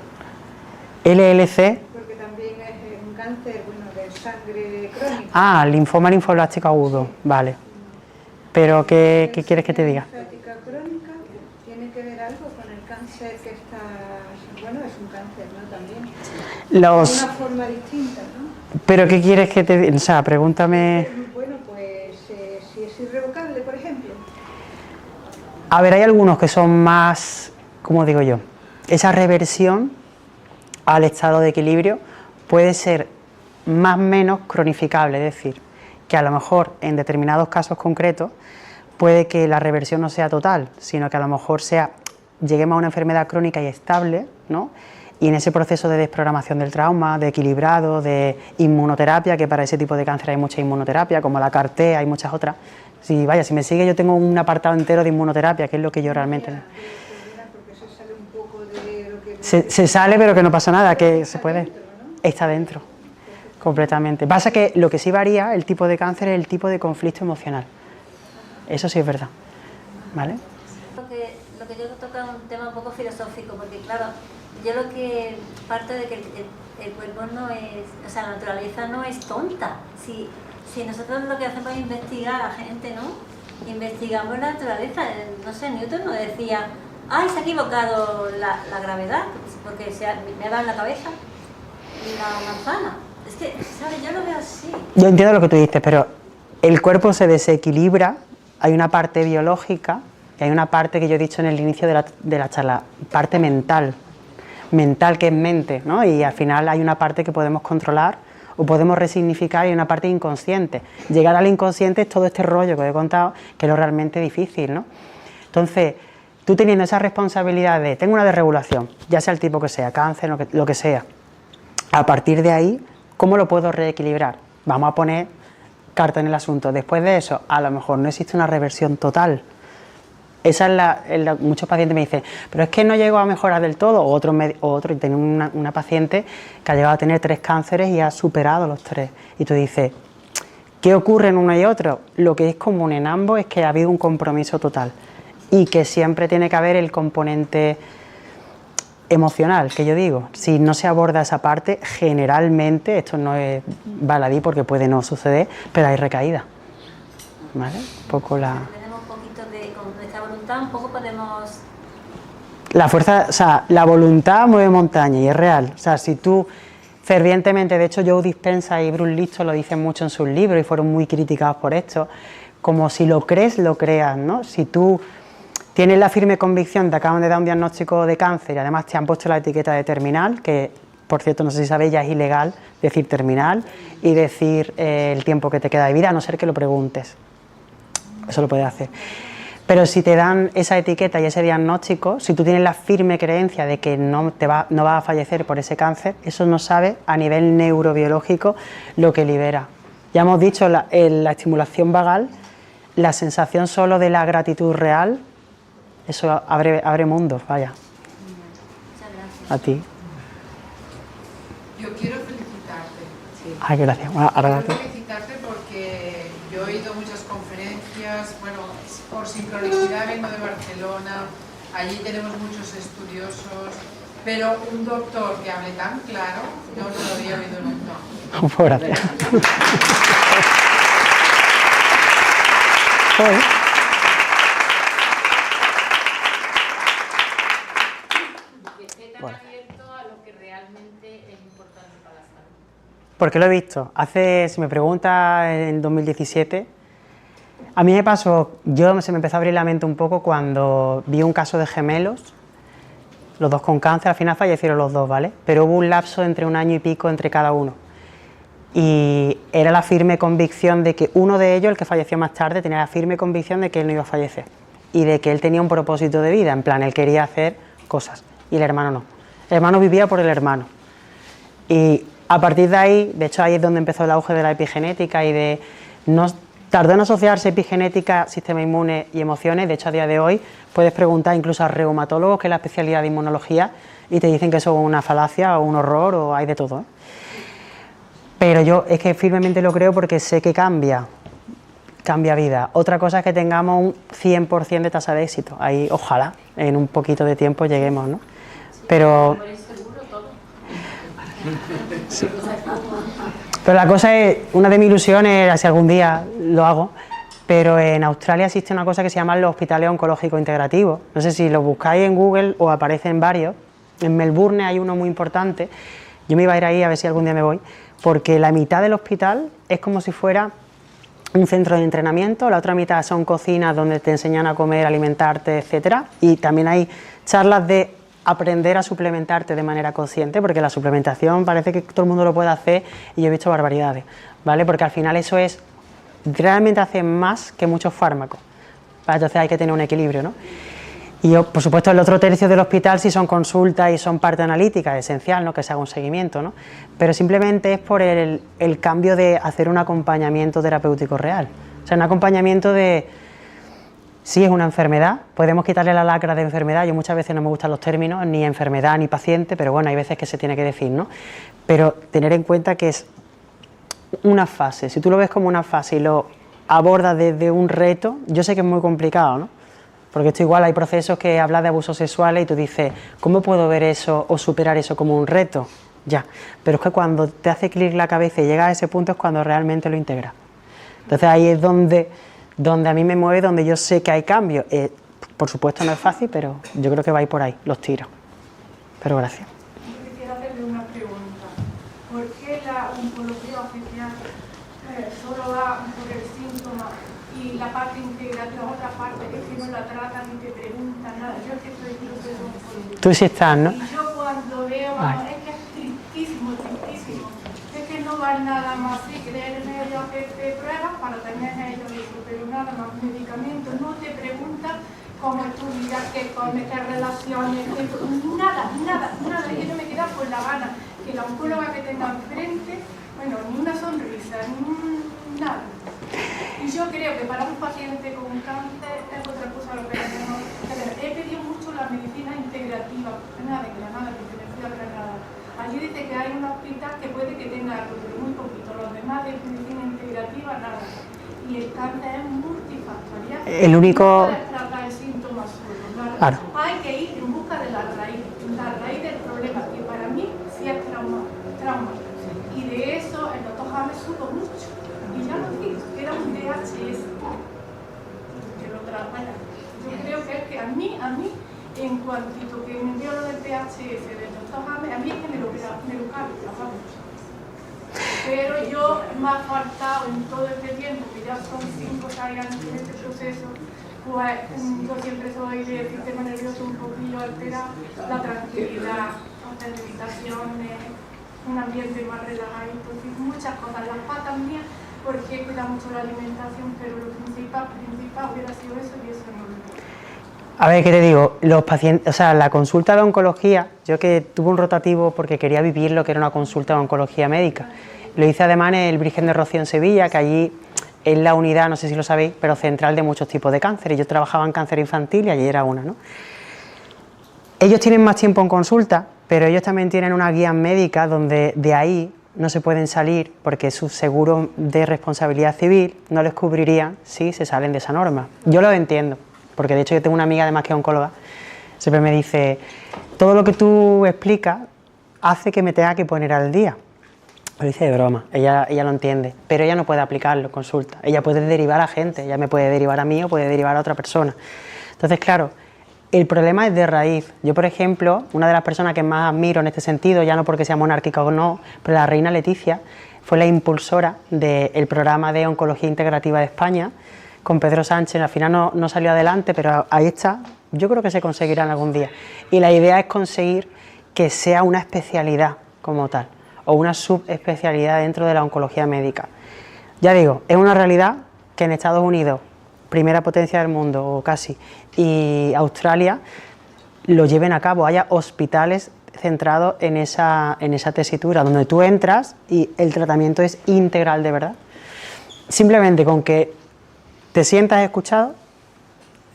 LLC. Porque también es un cáncer, bueno, de sangre crónica. Ah, linfoma linfoblástico agudo. Vale. Pero, ¿qué quieres que te diga? Linfática crónica tiene que ver algo con el cáncer que está... Bueno, es un cáncer, ¿no? También. De una forma distinta, ¿no? ¿Pero qué quieres que te diga? O sea, pregúntame... Bueno, pues si es irrevocable, por ejemplo. A ver, hay algunos que son más, ¿cómo digo yo? Esa reversión al estado de equilibrio puede ser más o menos cronificable, es decir, que a lo mejor en determinados casos concretos puede que la reversión no sea total, sino que a lo mejor lleguemos a una enfermedad crónica y estable, ¿no? Y en ese proceso de desprogramación del trauma, de equilibrado, de inmunoterapia, que para ese tipo de cáncer hay mucha inmunoterapia, como la CAR-T, hay muchas otras. Si me sigue, yo tengo un apartado entero de inmunoterapia, que es lo que yo realmente... Se sale, pero que no pasa nada, que se puede... Está dentro, completamente. Pasa que lo que sí varía, el tipo de cáncer, es el tipo de conflicto emocional. Eso sí es verdad, ¿vale? Lo que yo toca es un tema un poco filosófico, porque claro, yo lo que parto de que el cuerpo no es, o sea, la naturaleza no es tonta. Si nosotros lo que hacemos es investigar a la gente, ¿no? Investigamos la naturaleza. No sé, Newton nos decía, ¡ay, se ha equivocado la gravedad! Porque me ha dado en la cabeza la manzana. Es que, ¿sabes? Yo lo veo así. Yo entiendo lo que tú dices, pero el cuerpo se desequilibra, hay una parte biológica y hay una parte que yo he dicho en el inicio de la charla, parte mental que es mente, ¿no? Y al final hay una parte que podemos controlar o podemos resignificar y una parte inconsciente. Llegar al inconsciente es todo este rollo que os he contado, que es lo realmente difícil, ¿no? Entonces, tú teniendo esa responsabilidad de, tengo una desregulación, ya sea el tipo que sea, cáncer, lo que sea, a partir de ahí, ¿cómo lo puedo reequilibrar? Vamos a poner carta en el asunto. Después de eso, a lo mejor no existe una reversión total. Esa es muchos pacientes me dicen, pero es que no llego a mejorar del todo, o otro, y tengo una paciente que ha llegado a tener 3 cánceres y ha superado los 3. Y tú dices, ¿qué ocurre en uno y otro? Lo que es común en ambos es que ha habido un compromiso total y que siempre tiene que haber el componente emocional, que yo digo. Si no se aborda esa parte, generalmente, esto no es baladí porque puede no suceder, pero hay recaída, ¿vale? Un poco con nuestra voluntad un poco podemos... La fuerza, o sea, la voluntad mueve montaña y es real. O sea, si tú fervientemente, de hecho Joe Dispenza y Bruce Lipton lo dicen mucho en sus libros y fueron muy criticados por esto, como si lo crees, lo creas, ¿no? Si tú tienes la firme convicción, te acaban de dar un diagnóstico de cáncer y además te han puesto la etiqueta de terminal, que por cierto no sé si sabéis, ya es ilegal decir terminal y decir el tiempo que te queda de vida, a no ser que lo preguntes. Eso lo puedes hacer. Pero si te dan esa etiqueta y ese diagnóstico, si tú tienes la firme creencia de que no vas a fallecer por ese cáncer, eso no sabe a nivel neurobiológico lo que libera. Ya hemos dicho, la estimulación vagal, la sensación solo de la gratitud real, eso abre mundos, vaya. Muchas gracias. A ti. Yo quiero felicitarte. Sí. Ay, gracias. Bueno, ahora quiero felicitarte porque yo he ido a muchas conferencias, bueno, por sincronicidad vengo de Barcelona, allí tenemos muchos estudiosos, pero un doctor que hable tan claro no lo había oído nunca. Gracias. Esté tan abierto a lo que realmente es importante para la salud. Porque lo he visto. Si me preguntas en 2017, a mí me pasó, se me empezó a abrir la mente un poco cuando vi un caso de gemelos los dos con cáncer, al final fallecieron los dos, ¿vale? Pero hubo un lapso entre 1 año y pico entre cada uno. Y era la firme convicción de que uno de ellos, el que falleció más tarde, tenía la firme convicción de que él no iba a fallecer y de que él tenía un propósito de vida, en plan, él quería hacer cosas y el hermano no. El hermano vivía por el hermano. Y a partir de ahí, de hecho ahí es donde empezó el auge de la epigenética y de... Tardó en asociarse epigenética, sistema inmune y emociones. De hecho, a día de hoy puedes preguntar incluso a reumatólogos, que es la especialidad de inmunología, y te dicen que eso es una falacia o un horror o hay de todo, ¿eh? Pero yo es que firmemente lo creo porque sé que cambia vida. Otra cosa es que tengamos un 100% de tasa de éxito. Ahí, ojalá, en un poquito de tiempo lleguemos, ¿no? Pero... Sí. Pero la cosa es, una de mis ilusiones era si algún día lo hago, pero en Australia existe una cosa que se llama los hospitales oncológicos integrativos. No sé si lo buscáis en Google o aparecen varios. En Melbourne hay uno muy importante. Yo me iba a ir ahí a ver si algún día me voy, porque la mitad del hospital es como si fuera un centro de entrenamiento, la otra mitad son cocinas donde te enseñan a comer, alimentarte, etcétera, y también hay charlas de aprender a suplementarte de manera consciente, porque la suplementación parece que todo el mundo lo puede hacer y yo he visto barbaridades, ¿vale? Porque al final eso es, realmente hace más que muchos fármacos, ¿vale? Entonces hay que tener un equilibrio, ¿no? Y yo, por supuesto, el otro tercio del hospital sí son consultas y son parte analítica, es esencial, ¿no? Que se haga un seguimiento, ¿no? Pero simplemente es por el cambio de hacer un acompañamiento terapéutico real, o sea, un acompañamiento de... Sí, es una enfermedad, podemos quitarle la lacra de enfermedad, yo muchas veces no me gustan los términos, ni enfermedad ni paciente, pero bueno, hay veces que se tiene que decir, ¿no? Pero tener en cuenta que es una fase, si tú lo ves como una fase y lo abordas desde un reto, yo sé que es muy complicado, ¿no? Porque esto igual hay procesos que hablas de abusos sexuales y tú dices, ¿cómo puedo ver eso o superar eso como un reto? Ya, pero es que cuando te hace clic la cabeza y llegas a ese punto es cuando realmente lo integras. Entonces ahí es donde a mí me mueve, donde yo sé que hay cambios. Por supuesto no es fácil, pero yo creo que va a ir por ahí, los tiros. Pero gracias. Yo quisiera hacerle una pregunta. ¿Por qué la oncología oficial solo va por el síntoma y la parte integrativa, otra parte es que no la tratan ni te preguntan nada? Yo es que soy proceso oncológico. Tú sí estás, ¿no? Y yo cuando veo, vamos, es que es tristísimo, tristísimo. Es que no va nada más si creer en ellos, hacerte pruebas para tener ellos eso, pero nada más medicamentos, no te preguntan cómo es tu vida, qué comes, qué relaciones, nada, nada, nada. Yo no me queda con la gana que la oncóloga que tenga enfrente, bueno, ni una sonrisa, ni nada. Y yo creo que para un paciente con cáncer es otra cosa lo que tenemos que ver. He pedido mucho la medicina integrativa, nada de Granada, que me fui a Granada. Allí dice que hay un hospital que puede que tenga algo, pero muy poquito. Los demás de medicina integrativa, nada. Y el cáncer es multifactorial. El único... No puedes tratar el síntoma solo, nada. Claro. Hay que ir en busca de la raíz del problema, que para mí sí es trauma. Y de eso el doctor James supo mucho. Y ya lo dijo, que era un DHS. Que lo trata. Yo creo que a mí, en cuantito que me dio lo del DHS del doctor James, a mí es que me lo cambia, vamos. Pero yo me ha faltado en todo este tiempo, que ya son 5 o 6 años en este proceso, pues yo siempre soy de sistema nervioso un poquillo alterado, la tranquilidad, hacer meditaciones, un ambiente más relajado, muchas cosas, las patas mías, porque cuida mucho la alimentación, pero lo principal hubiera sido eso y eso no lo tengo. A ver, ¿qué te digo? Los pacientes, o sea, la consulta de oncología, yo que tuve un rotativo porque quería vivir lo que era una consulta de oncología médica. Lo hice además en el Virgen de Rocío en Sevilla, que allí es la unidad, no sé si lo sabéis, pero central de muchos tipos de cáncer. Y yo trabajaba en cáncer infantil y allí era una, ¿no? Ellos tienen más tiempo en consulta, pero ellos también tienen unas guías médicas donde de ahí no se pueden salir porque su seguro de responsabilidad civil no les cubriría si se salen de esa norma. Yo lo entiendo, porque de hecho yo tengo una amiga además que es oncóloga, siempre me dice, todo lo que tú explicas hace que me tenga que poner al día. Lo dice de broma, ella lo entiende, pero ella no puede aplicarlo, consulta. Ella puede derivar a gente, ella me puede derivar a mí o puede derivar a otra persona. Entonces, claro, el problema es de raíz. Yo, por ejemplo, una de las personas que más admiro en este sentido, ya no porque sea monárquica o no, pero la reina Leticia fue la impulsora del programa de oncología integrativa de España, con Pedro Sánchez, al final no salió adelante, pero ahí está, yo creo que se conseguirán algún día. Y la idea es conseguir que sea una especialidad como tal, o una subespecialidad dentro de la oncología médica. Ya digo, es una realidad que en Estados Unidos, primera potencia del mundo o casi, y Australia, lo lleven a cabo, haya hospitales centrados en esa tesitura, donde tú entras y el tratamiento es integral de verdad. Simplemente con que te sientas escuchado,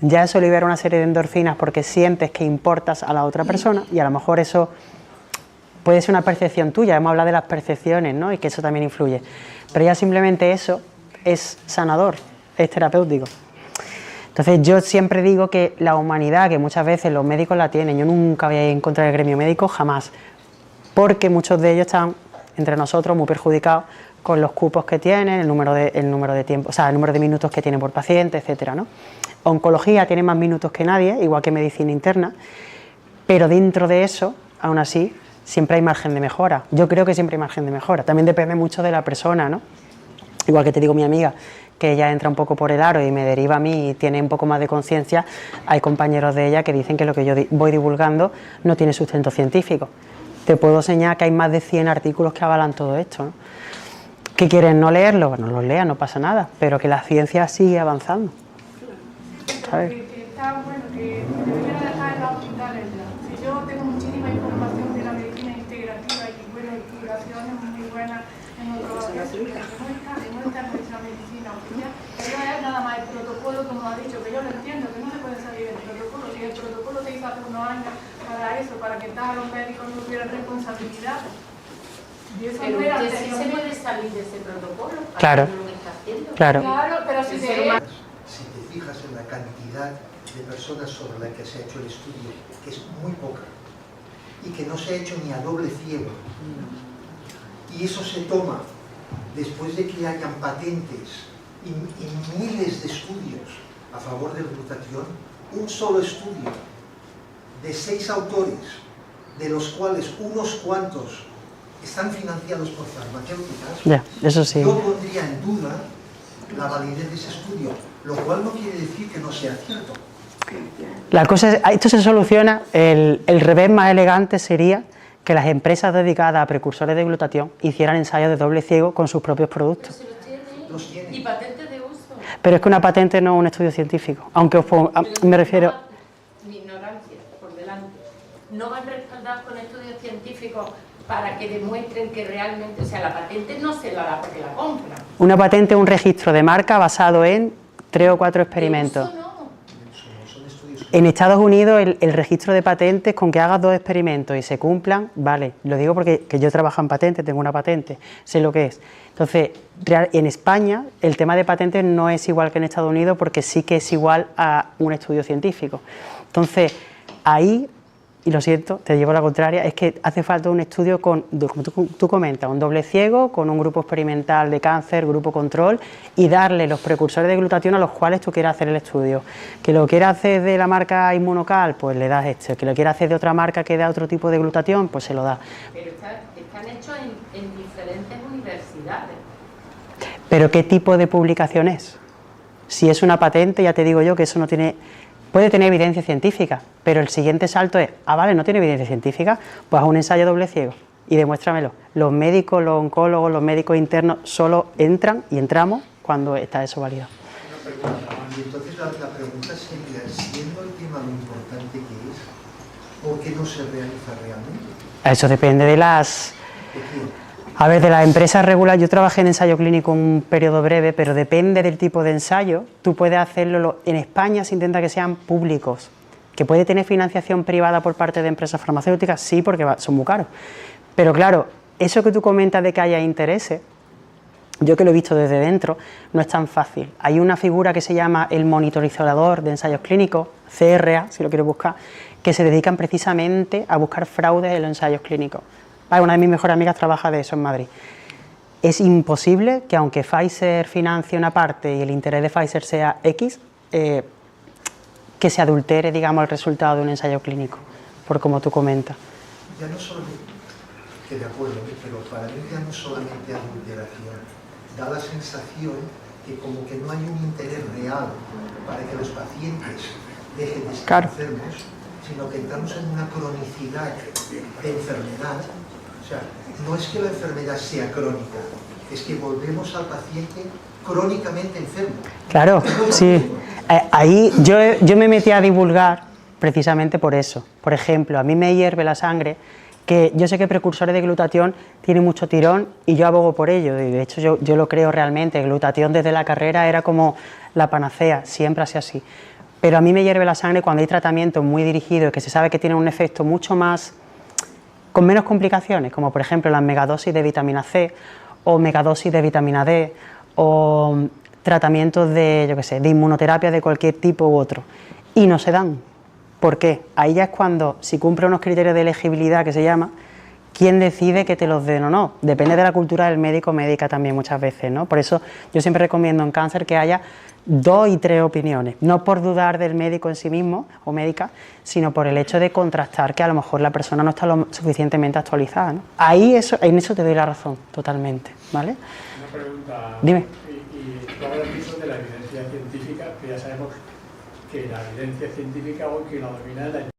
ya eso libera una serie de endorfinas porque sientes que importas a la otra persona y a lo mejor eso puede ser una percepción tuya, hemos hablado de las percepciones, ¿no? Y que eso también influye, pero ya simplemente eso es sanador, es terapéutico. Entonces yo siempre digo que la humanidad, que muchas veces los médicos la tienen, yo nunca voy a ir en contra del gremio médico, jamás, porque muchos de ellos están entre nosotros muy perjudicados con los cupos que tienen, el número de tiempo, o sea, el número de minutos que tienen por paciente, etcétera, ¿no? Oncología tiene más minutos que nadie, igual que medicina interna, pero dentro de eso, aún así, siempre hay margen de mejora. Yo creo que siempre hay margen de mejora. También depende mucho de la persona, ¿no? Igual que te digo mi amiga, que ella entra un poco por el aro y me deriva a mí y tiene un poco más de conciencia, hay compañeros de ella que dicen que lo que yo voy divulgando no tiene sustento científico. Te puedo enseñar que hay más de 100 artículos que avalan todo esto, ¿no? ¿Que quieren no leerlo? Bueno, los lean, no pasa nada, pero que la ciencia sigue avanzando. ¿Sabes? Que está bueno, que deberían dejar en los hospitales ya. Si yo tengo muchísima información de la medicina integrativa y bueno, y curaciones muy buenas en otros ámbitos, que no está en nuestra medicina oficial, pero es nada más el protocolo, como ha dicho, que yo lo entiendo, que no se puede salir del protocolo. Si el protocolo se hizo hace unos años para eso, para que todos los médicos no tuvieran responsabilidad. Y eso Pero no era usted sí se anteriormente. puede salir de ese protocolo. Claro. Lo que está haciendo. Claro. Claro, pero si se Si te fijas en la cantidad de personas sobre la que se ha hecho el estudio, que es muy poca, y que no se ha hecho ni a doble ciego, y eso se toma después de que hayan patentes y miles de estudios a favor del glutatión, un solo estudio de 6 autores, de los cuales unos cuantos están financiados por farmacéuticas, Ya, eso sí. yo pondría en duda la validez de ese estudio, lo cual no quiere decir que no sea cierto. La cosa es, esto se soluciona, el revés más elegante sería que las empresas dedicadas a precursores de glutatión hicieran ensayos de doble ciego con sus propios productos. Se los tiene. Los tienen. Y patentes de uso. Pero es que una patente no es un estudio científico, aunque os pongo, me refiero... Mi ignorancia, por delante. No van respaldados con estudios científicos para que demuestren que realmente, o sea, la patente no se la da porque la compran. Una patente es un registro de marca basado en 3 o 4 experimentos. De uso no. Son estudios En Estados Unidos el registro de patentes, con que hagas 2 experimentos y se cumplan, vale, lo digo porque que yo trabajo en patente, tengo una patente, sé lo que es. Entonces, en España el tema de patentes no es igual que en Estados Unidos porque sí que es igual a un estudio científico. Entonces, ahí, y lo siento, te llevo la contraria, es que hace falta un estudio con, como tú comentas, un doble ciego, con un grupo experimental de cáncer, grupo control, y darle los precursores de glutatión a los cuales tú quieras hacer el estudio. Que lo quieras hacer de la marca Inmunocal, pues le das este. Que lo quieras hacer de otra marca que da otro tipo de glutatión, pues se lo da. Pero están hechos en diferentes universidades. Pero ¿qué tipo de publicación es? Si es una patente, ya te digo yo que eso no tiene... Puede tener evidencia científica, pero el siguiente salto es, vale, no tiene evidencia científica, pues haz un ensayo doble ciego y demuéstramelo. Los médicos, los oncólogos, los médicos internos solo entran y entramos cuando está eso validado. Y entonces la pregunta sería, siendo el tema lo importante que es, ¿por qué no se realiza realmente? Eso depende de las... ¿De quién? A ver, de las empresas regulares, yo trabajé en ensayo clínico un periodo breve, pero depende del tipo de ensayo. Tú puedes hacerlo, en España se intenta que sean públicos, que puede tener financiación privada por parte de empresas farmacéuticas, sí, porque son muy caros. Pero claro, eso que tú comentas de que haya intereses, yo que lo he visto desde dentro, no es tan fácil. Hay una figura que se llama el monitorizador de ensayos clínicos, CRA, si lo quieres buscar, que se dedican precisamente a buscar fraudes en los ensayos clínicos. Una de mis mejores amigas trabaja de eso en Madrid. Es imposible que aunque Pfizer financie una parte y el interés de Pfizer sea X, que se adultere, digamos, el resultado de un ensayo clínico, por como tú comentas. Ya no solamente, que de acuerdo, pero para mí ya no solamente adulteración, da la sensación que como que no hay un interés real para que los pacientes dejen de estar enfermos, sino que entramos en una cronicidad de enfermedad. O sea, no es que la enfermedad sea crónica, es que volvemos al paciente crónicamente enfermo. Claro, sí. Ahí yo me metí a divulgar precisamente por eso. Por ejemplo, a mí me hierve la sangre, que yo sé que precursores de glutatión tienen mucho tirón y yo abogo por ello. De hecho, yo lo creo realmente. Glutatión desde la carrera era como la panacea, siempre ha sido así. Pero a mí me hierve la sangre cuando hay tratamientos muy dirigidos que se sabe que tienen un efecto mucho más, con menos complicaciones, como por ejemplo las megadosis de vitamina C o megadosis de vitamina D o tratamientos de, yo qué sé, de inmunoterapia de cualquier tipo u otro, y no se dan. ¿Por qué? Ahí ya es cuando, si cumple unos criterios de elegibilidad que se llama, ¿quién decide que te los den o no? Depende de la cultura del médico o médica también muchas veces, ¿no? Por eso yo siempre recomiendo en cáncer que haya 2 y 3 opiniones, no por dudar del médico en sí mismo o médica, sino por el hecho de contrastar que a lo mejor la persona no está lo suficientemente actualizada, ¿no? Ahí en eso te doy la razón, totalmente, ¿vale? Una pregunta. Dime. Y tú hablas mucho de la evidencia científica, que ya sabemos que la evidencia científica hoy que la domina es la